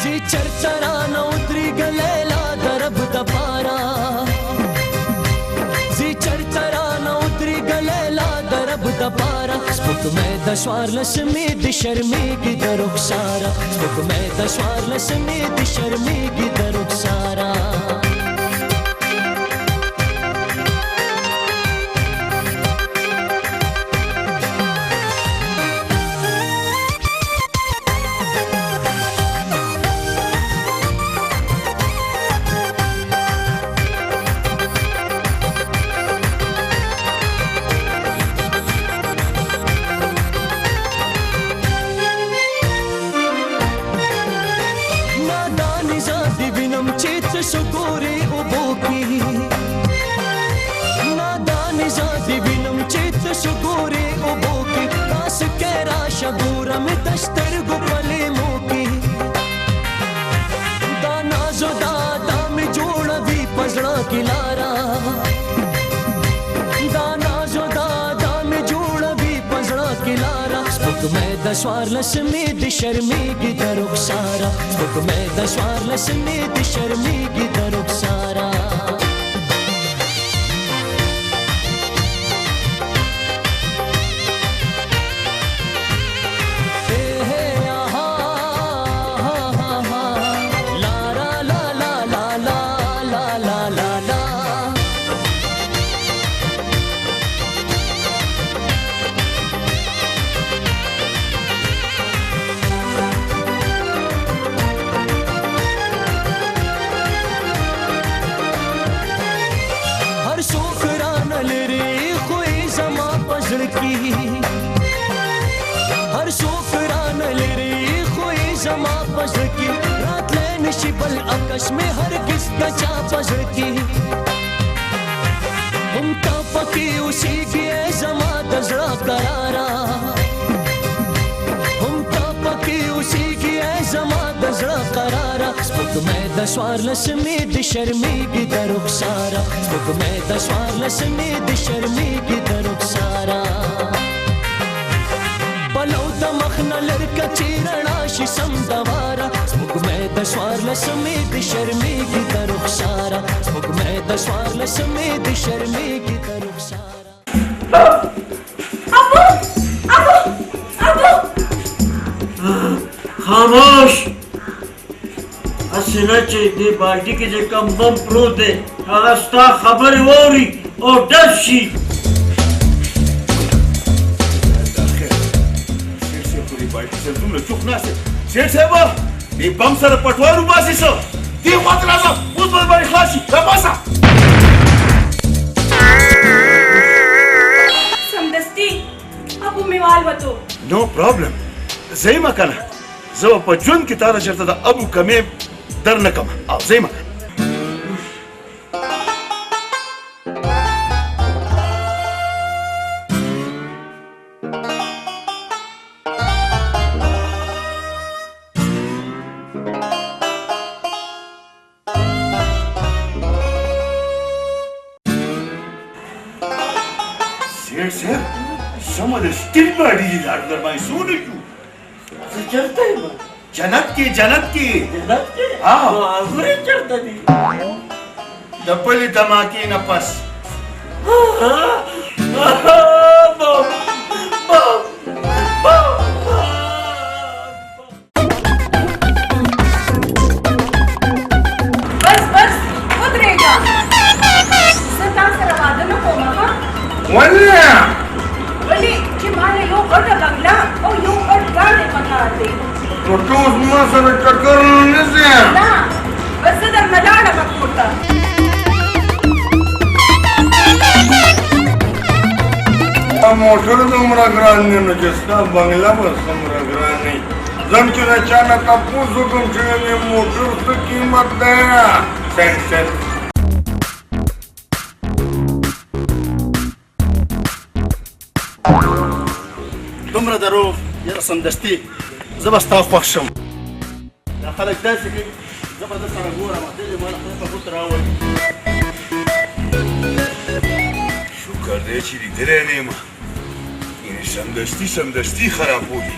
زه چرته رانه ودرېږلی لا د رب دپاره زه چرته رانه ودرېږلی لا د رب دپاره سپوږمۍ د څوارلسمې د شرمېږي د رخساره سپوږمۍ د څوارلسمې د شرمېږي د رخساره سګورې اوبو کې نادانې زادې وینم چې ته سګورې اوبو کې تاسو کې راشه ګوره مې د سترګو په لیمو کې دا نازو دا مې جوړوي په زړه کې لاره دا نازو دا مې جوړوي په زړه کې لاره سپوږمۍ د څوارلسمې د شرمېږي د رخساره سپوږمۍ د څوارلسمې د شرمېږي د رخساره هر څوک رانه لري خو یې زما په زړه کې راتلی نشي بل آکش مې هرګز د چا په زړه کې هم ته پکې اوسېږي زما د زړه قراره هم ته پکې اوسېږي زما د زړه قراره سپوږمۍ د څوارلسمې د شرمېږي د رخساره سپوږمۍ د څوارلسمې د شرمېږي د رخساره پلو د مخ نه لرکه چې رڼا شي سم دواره سپوږمۍ د څوارلسمې د شرمېږي د رخساره سپوږمۍ د څوارلسمې د شرمېږي د رخساره خاموش هسې نه چې دې بالټي کې چې کوم بم پروت دی هغه ستا خبرې واوري او ډز شي دومره چوک ناست سیټ صاحب دې بم سره پټوار وباسي څه دې خواته راځه اوس به باندې خلاص شي راباسه سمدستي ابو مې والوتو نو پرابلم زه یې که نه زه به په ژوند کې تا ته چېرته د ابو کمې در نه کړم او زه یې सेठ साहब some of the still body is under my soul you चलता है जन्नत की जन्नत के हाँ आगुरे चलता नहीं डबल धमाके न पस बस बस उतरेगा सरदार से ولې ولې چې مال یو غټه بنگلا او یو غټ ګاډی پکار دی نو ته اوس ما سره ټکر نه ځې نه بس زه درنه لاړم کور ته دا موټر دومره ګران دی نو چې ستا بنګله به څومره ګران دی ځم چې د چا نه تپوس وکړم چې د موټر څه قیمت دی سنسر دومره دروغ یاره سمدستي زه به ستا خوښ شم دا خلک داسې کوي زه به ده سره ګورم دلې ماله خدای په ګوت راولي شکر دی چې لیدلی نه یم یعنې سمدستي خرابوږي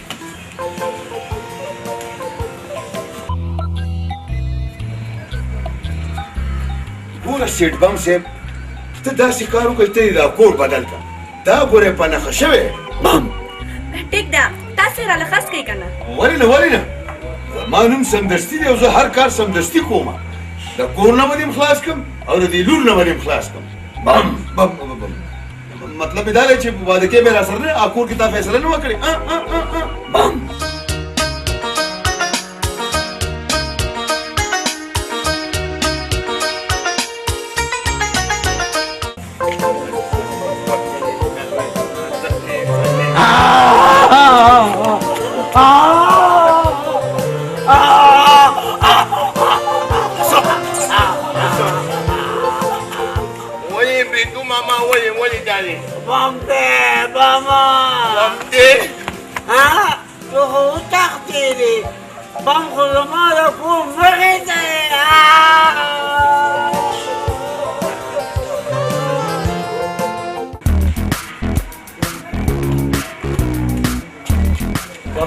ګوره سیټ بم صاحب ته داسې کار وکړې ته یې دا کور بدل کړه دا ګوره په نښه شوی بم ټیک ده تاسې راله خس کوئ که نه ولې نه زما نوم سمدستي دی او زه هر کار سمدستي کوم د کور نه به دې خلاص کړم او د دې لور نه به دې خلاص کړم بم مطلب دا دی چې واده کې به راسره نه کور کې تا فیصله نه وکړې بم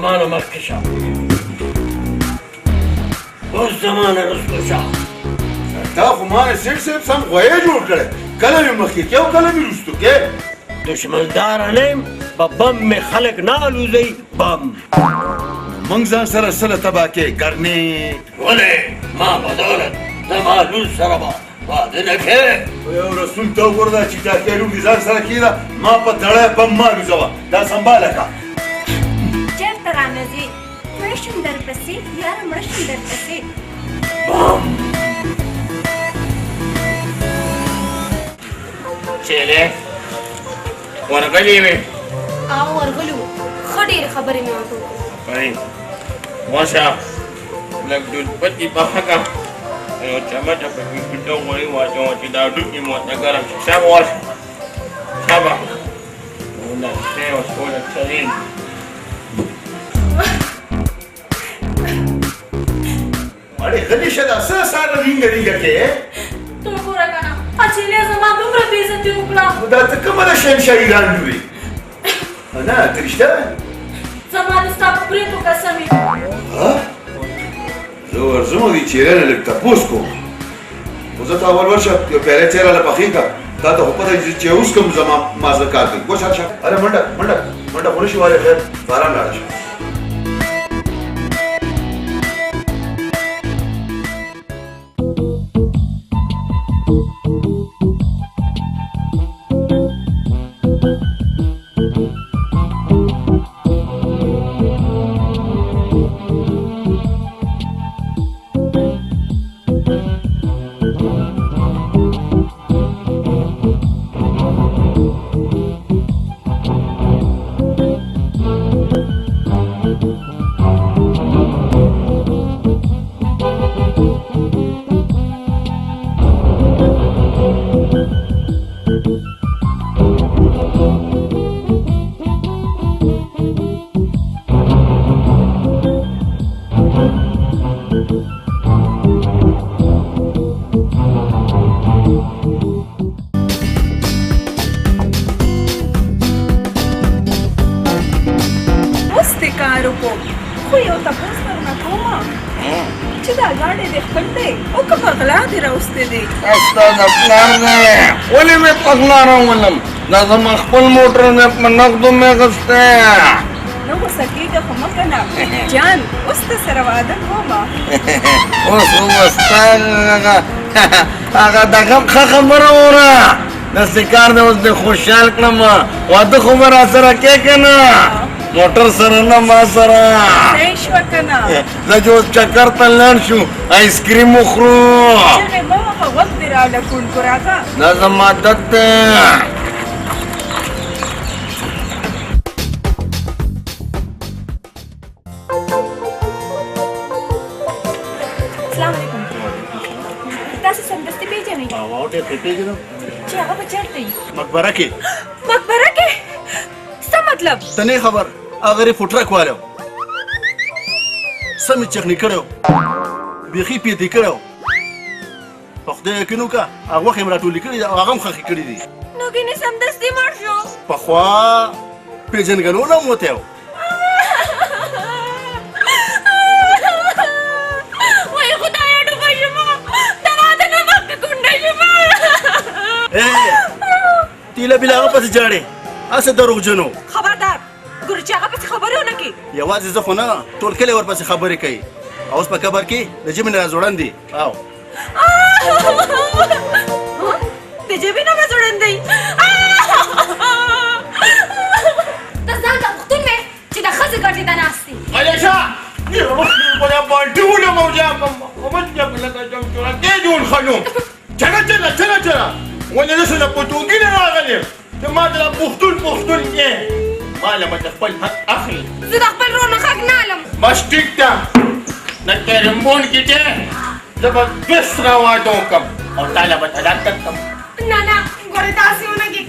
زمانه مخکې شه اوس زمانه رسته شه تا خو ما نه سیټ صاحب سم غویه جوړ کړی کله مې مخکې کې او کله مې وروستو کې دشمنداره نه یم په بم مې خلک نه الوزئ بم موږ ځان سره سله تباه کې ګرنیټ ولې ما بدولت زما لور سره به واده نه کوې یو رسول ته وګوره دا چې ټاکې لور دې ځان سره کېده ما په تړی بم ما الوزوه دا سنباله کړه چېرته رانه ځې مړه شم درپسې یاره مړه شم درپسې چیلې ورغلې وې او ورغلو ښه ډېرې خبرې مې ورته وکړې واشه لږ دود پټي پخه کړه یو چمچه پکې پټه غوړي واچوه چې دا ډوډۍ مو ته ګرم شي سمه واشه سمه نه څه اوس ټوله څلین اړې غلی شه دا څه ساره رینګه کې ته وګوره که نه اچیلیا زما دومره بېعزتي وکړه دا ته کومه ده شهنشاهي رانډوې نه ته رښتیا زما د ستا په پرېکړو قسم یم زه ورځم او دې چېرې نه لږ تپوس کوم خو زه ته اول ورشه یو پیاله چای راله پخې کړه تا ته خو پته چې اوس کوم زما مازده کار کوي کوه شه اره منډه خو نه شي وایې خیر باران لاړه شه ولې مې پخلا راولم دا زما خپل موټر مې په نقدو مې اخیستی نو غوسه کېږه خو مه کنه جان اوس ته سره واده کومه اوس ستا هغه دغه ښه خبره وره داسې کار دی اوس دې خوشحال کړم واده خو به راسره کې که نه موټر سره نه ما سره صحیح شوه که نه زه چې اوس چکر ته لاړ شو آیسکریم وخورو چغې مه وهه وخت دې راولګونکو راځه دا زما عادت دی السلام علیکم تاسو سمدستي پیژنئ ډېر ښه پېژنم چې هغه به چېرته وي مقبره کې مقبره کې څه مطلب ته نه خبر هغه یې فوټرک والی و سم یې چغني کړی و بیخي پیدې کړی و په خدای یقین وکړه هغه وخت یې م راټولې کړي دي او هغه هم خښې کړي دي نو ګینې سمدستي مړ شو پخوا پېژنګلونه هم وتی و وای خدایا ډوبه شومه د واده نه مخکې کونډه شومه تیله بیله هغه پسې جاړې هسې دروغجن و خبردار ګوره چې هغه پسې خبرې ونه کړي یوازې زه خو نه ټول کلی ورپسې خبرې کوي او اوس په قبر کې د ژمي نه راځوړن دي او د جبې نه به ځوړند دی ته ځان ته پښتون وې چې د ښځې ګټې ته ناست دي علیشا ولا بالتونه موجاكم ومن جاب لك جمجرة كيدون خلوم جنا جنا جنا جنا وانا لسه بطوقين راغلي ما تلعب بختون ايه ما لما تقبل حق اخي زه د خپل ورور نه حق نه علم مشتيكتا نكرمون كده زبا بس روادوكم او تعالى بتلاتكم نه نه ګورې داسې ونه کړي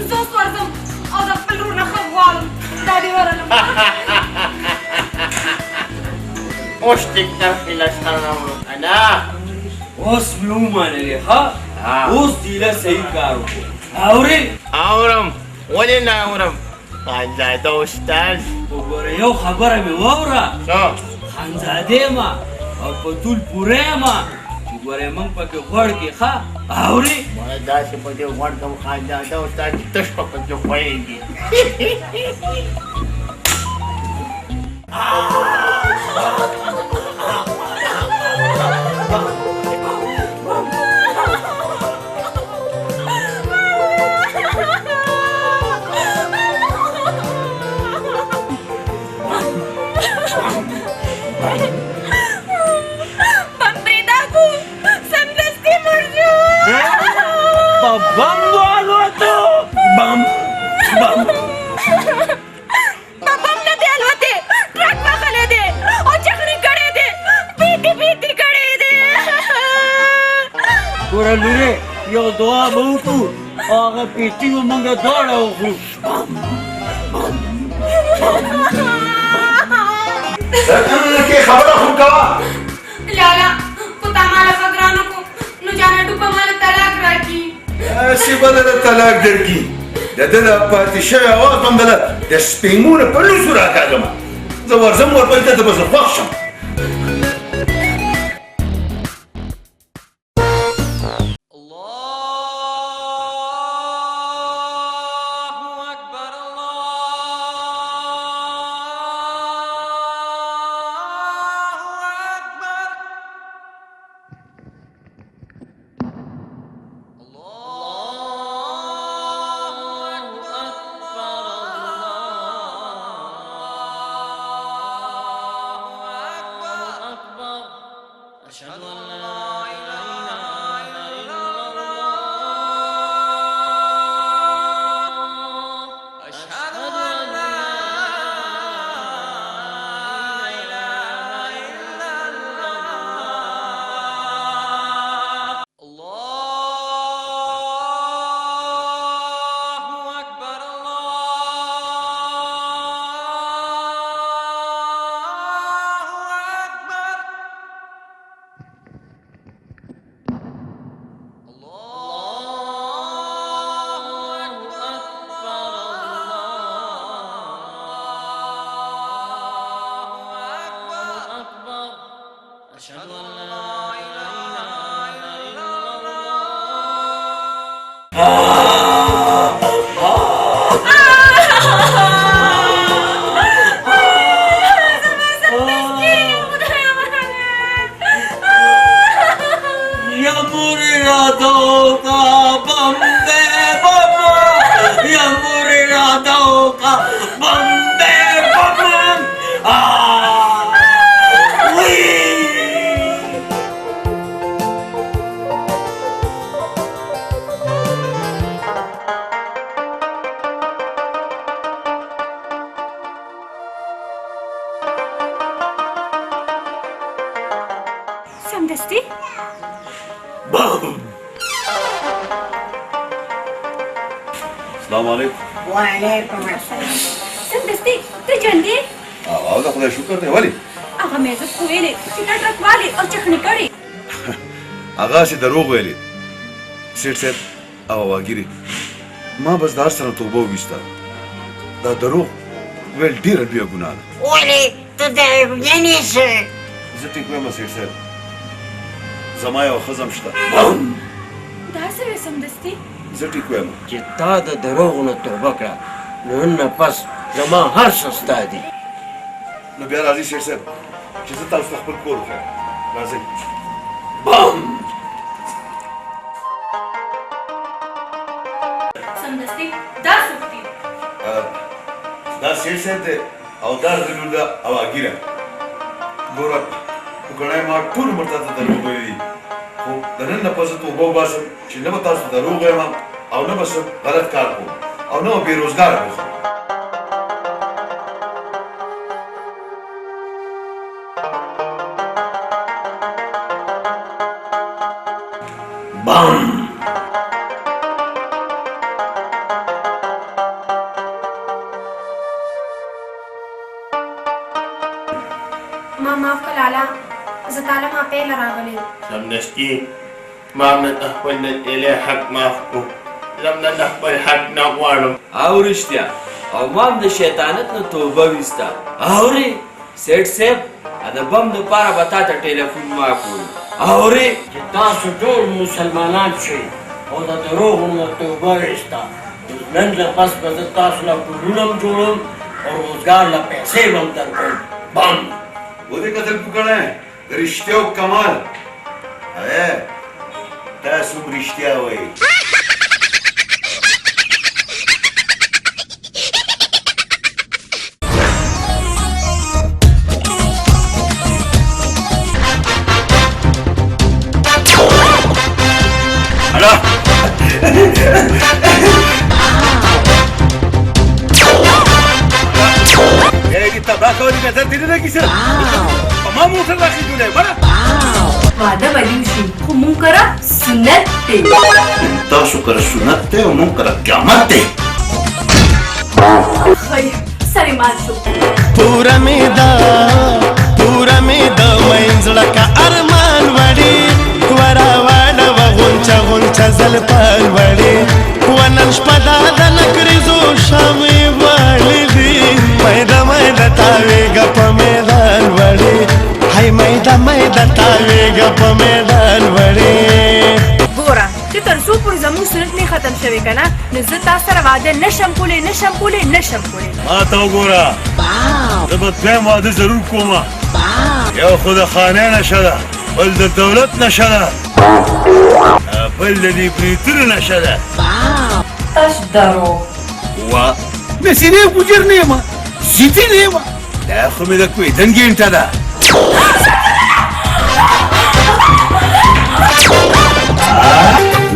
زه اوس ورځم او د خپل ورور نه حق غواړم دا دې ورلم مشتيكتا الى سلام انا اوس مې ومنلې ښه اوس دیله صحیح کار وکړو اورې اورم ولې نه اورم خانزاده استاد وګوره یو خبره مې واوره څه خانزادې ما او پتول پوره ما چې ګوره موږ پکې غوړ کې ښه اورې مړه داسې په دې غوړ کوم خانزاده استاد چې تش په پکې خوېږي بم والوتو بم بم بم نه دی الوتې ټرک وهلی دی او چغړې کړې دی پیټي کړې دی ګوره لورې یو دعا به وکړو هغه پیټي به موږ دواړه وخورو کې خبره خو کوه لالا خو تا ماله ښه ګران وکړو نو جانټو به ماله طلاق راکړي داسې به دله طلاق درکړي د ده د پاتې شوی اواز به هم دله د سپېمونه په لوسو راکاږم زه ورځم ورپسې ته به زه خوښ شم या मुरादों का बम दे समदस्ती السلام عليكم. وعليكم السلام. समदस्ती ته ژوندې او دا خدای شکر دی ولې هغه مې زه خو ویلې چې دا ټرک والي او چخني کړي هغه چې دروغ ویلي سیټ صاحب او واګيري ما بس دار سره توبه وغوښته دا دروغ ویل ډیره لویه ګناه ده ولې ته دروغجن یې؟ زه ټیک وایم سیټ صاحب زما یو ښځه شته دا څه وې سمدستي زه ټیک وایم چې تا د دروغو نه توبه کړه نو نن نه پس زما هر څه ستا دي نو بیا راځي سیټ صاحب چې زه تاسو ته خپل کور وښیم راځئ سمدستي دا څوک دي دا سیټ صاحب دی او دا زموږ د اواګیره ګوره وګڼئ ما ټول عمر تاته دروغ ویلي دي خو د نن نه پس توبه وباسم چې نه به تاسو دروغ وایم او نه به څه غلط کار کوم او نه به بېروزګاره ګرځم ما معاف کړه لالا زه تعالی ما پیل راغلی سمدستي ما من خپل د اله حق معاف کو زم نه خپل حق نه غواړم او رښتیا او ما هم د شیطانت نه توبه ویسته اورې سیټ صاحب د بم دپاره به تا ته ټلیفون ما کړو اورې چې تاسو ټول مسلمانان شئ او د دروغو نه توبه ویسته نن نه پس به زه تاسو له کورونه هم جوړوم او روزګار له پیسې به هم درکوم بند ودې کتل وکړئ د رښتیاو کمال تاسو هم رښتیا وایئ واده به دې وشي خو مونږ کره سنت دی تاسو کره سنت دی او موږ کره قیامت دی خیر سر یې مات شو پورا میدا منزل کا ارمان وړي ورا واړه غونچا غونچا زلپال وړي ونن شپدا د نکریزو شامې والدي میدا تاویګ په میدان وړي هاي میدا تاویګ په میدان وړي ګوره چې تر څو پورې زموږ سنت نه ختم شوی که نه نو زه تا سره واده نشم کولی ما ته وګوره زه به دویم واده ضرور کوم یو خو د خانې نشه ده بل د دولت نشه ده بل د دې بریتونو نشه ده تش درو وا مسیرې ګوجر نه یم زیتي نه یم دا خو مې د کویدن ګینټه ده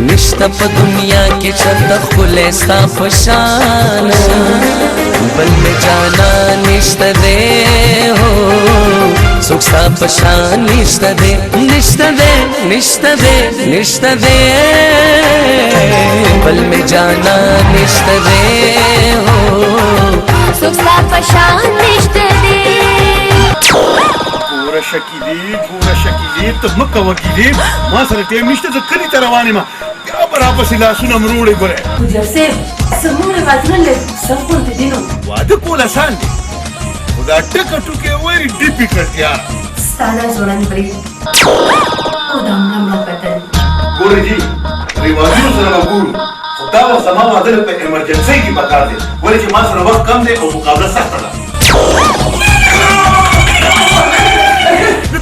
نشتا په دنیا کې چرته خله ستا پشان بل میں جانا نشتا دے ہو سوک ستا پشان نشتا دے بل میں جانا نشتا دے ہو سوک ستا پشان نشتا دے ګوره شکیلې ته مه کوه کیلې ما سره ټیم نشته زه کلي ته روان یم بیا به راپسې لاسونه مروړې ګورې مجر صاحب زموږ رواجونه لږ سخت غوندې دي نو واده کول اسان دي خو دا ټکه ټوکې ویري ډیفیکلټ یاره ستا دا ځوړند برید او دا مړه کتل ګورې جي رواجونو سره به ګورو خو دا وخت زما واده په ایمرجنسۍ کې پکار دی ولې چې ما سره وخت کم دی او مقابله سخته ده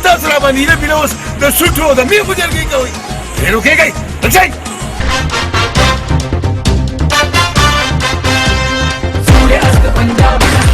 تاسو را باندې نه اوس د سوټو او د میخو جرګې کوئ ډېر وکېږئ رکشئ سوري از د پنجاب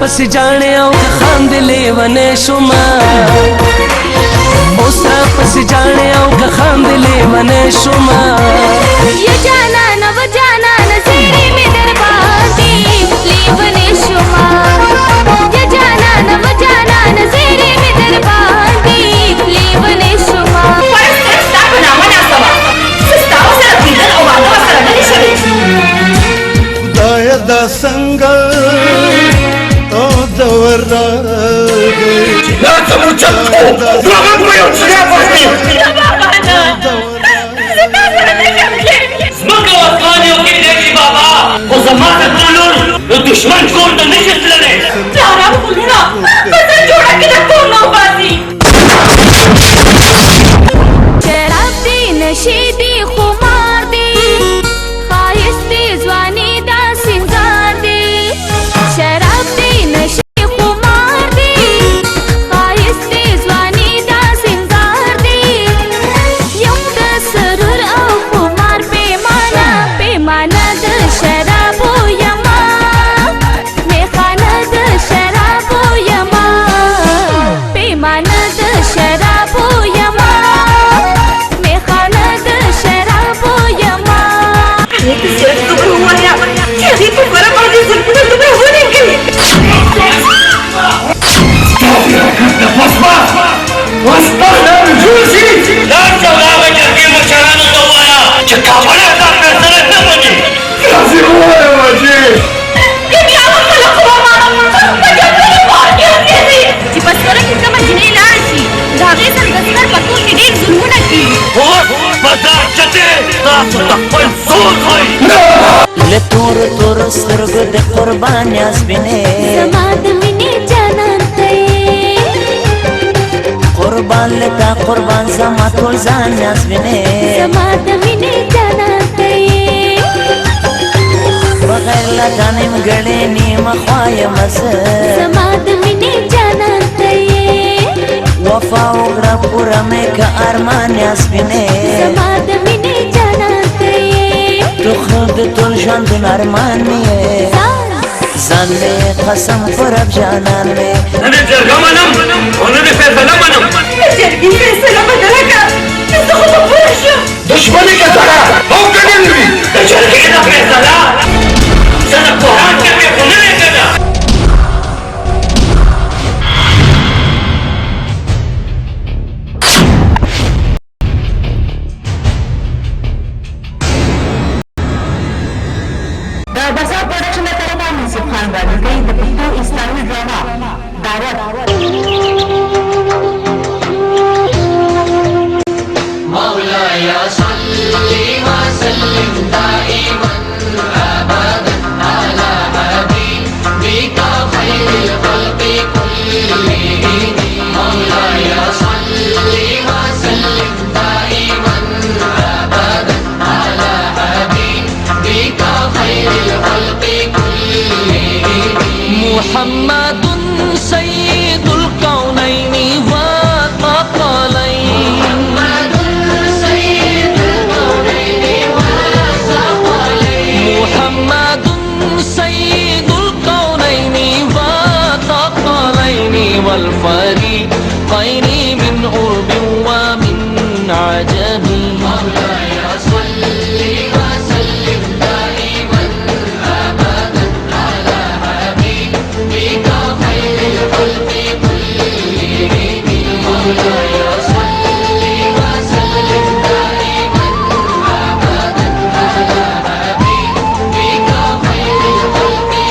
پس जाने او خاند لیونه شما اوسا پس जाने او خاند لیونه شما ये जाना न वो जाना न तेरे में दरबाती लेवने शुमा ये जाना न वो जाना न तेरे में दरबाती लेवने शुमा خدای دا څنګه او دور راغی لا تموتن دعوت ما يوصلها فهمي زمکه وطخانی او کې دیږي بابا خو زما د ټولور د دشمن کور ته نشي تللی پلاره خلونه پسه جوړه کې د کور نه وباسي शराब दी नशे दी खुमार दी ख्वाहिश दी ज़वानी दा सिंगार दी शराब दी नशे खुमार दी ख्वाहिश दी ज़वानी दा सिंगार दी यूं दा सरूर औ खुमार बेमाना बेमाना द शराब ओ यमा मेखाना द शराब ओ यमा बेमाना द शराब ओ यमा لتور تور سترګو د قربان یاسمینه زما د مینې جانان ته قربان لتا قربان زما ټول ځان یاسمینه زما د مینې جانان ته بغیر لا جانم ګړې نیمه خوایم زه زما د مینې جانان ته وفا وګړه پوره مې که ارمان یاسمینه زما د مینې جانان ته تو خود ټول ژوند ارمان مې ځان مې قسم پر رب جانان مې نه جرګه منم او نه فیصله منم د جرګې فیصله بدله کړه زه خو په پوه شم دشمني که سره او که نه وي د جرګې د فیصله زه د قرآن کلمې خو نه وې که نه محمد سيد الكونين والثقلين محمد سيد الكونين والثقلين محمد سيد الكونين والثقلين والفريقين من قرب ومن عجب مولاي صل وسلم دائما ابدا على حبيبك خير الخلق كلهم مولاي صل وسلم دائما ابدا على حبيبك خير الخلق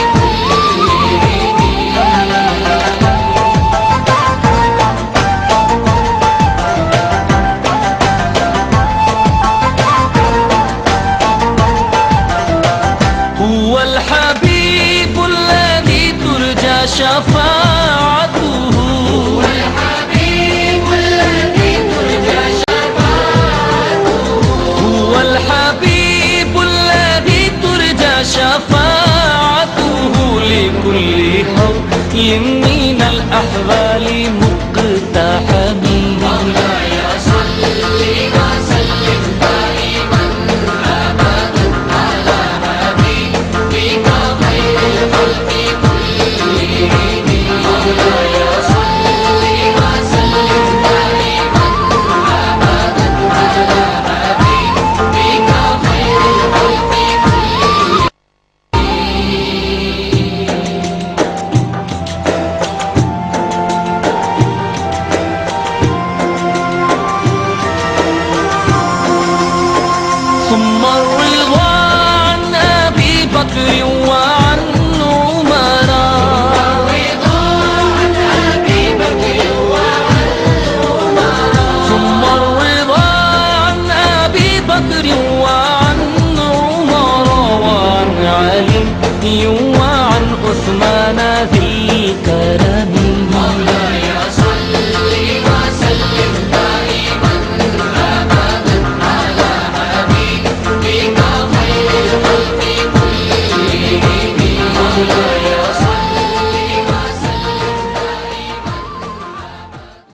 هو الحبيب الذي ترجى شفاعته هو الحبيب الذي ترجى شفاعته هو الحبيب الذي ترجى شفاعته لكل حي من الأحوال مقتحم مولاي صل وسلم دائما أبدا على حبيبك خير الخلق كلهم عالم يوعى عن عثمان ذي الكرم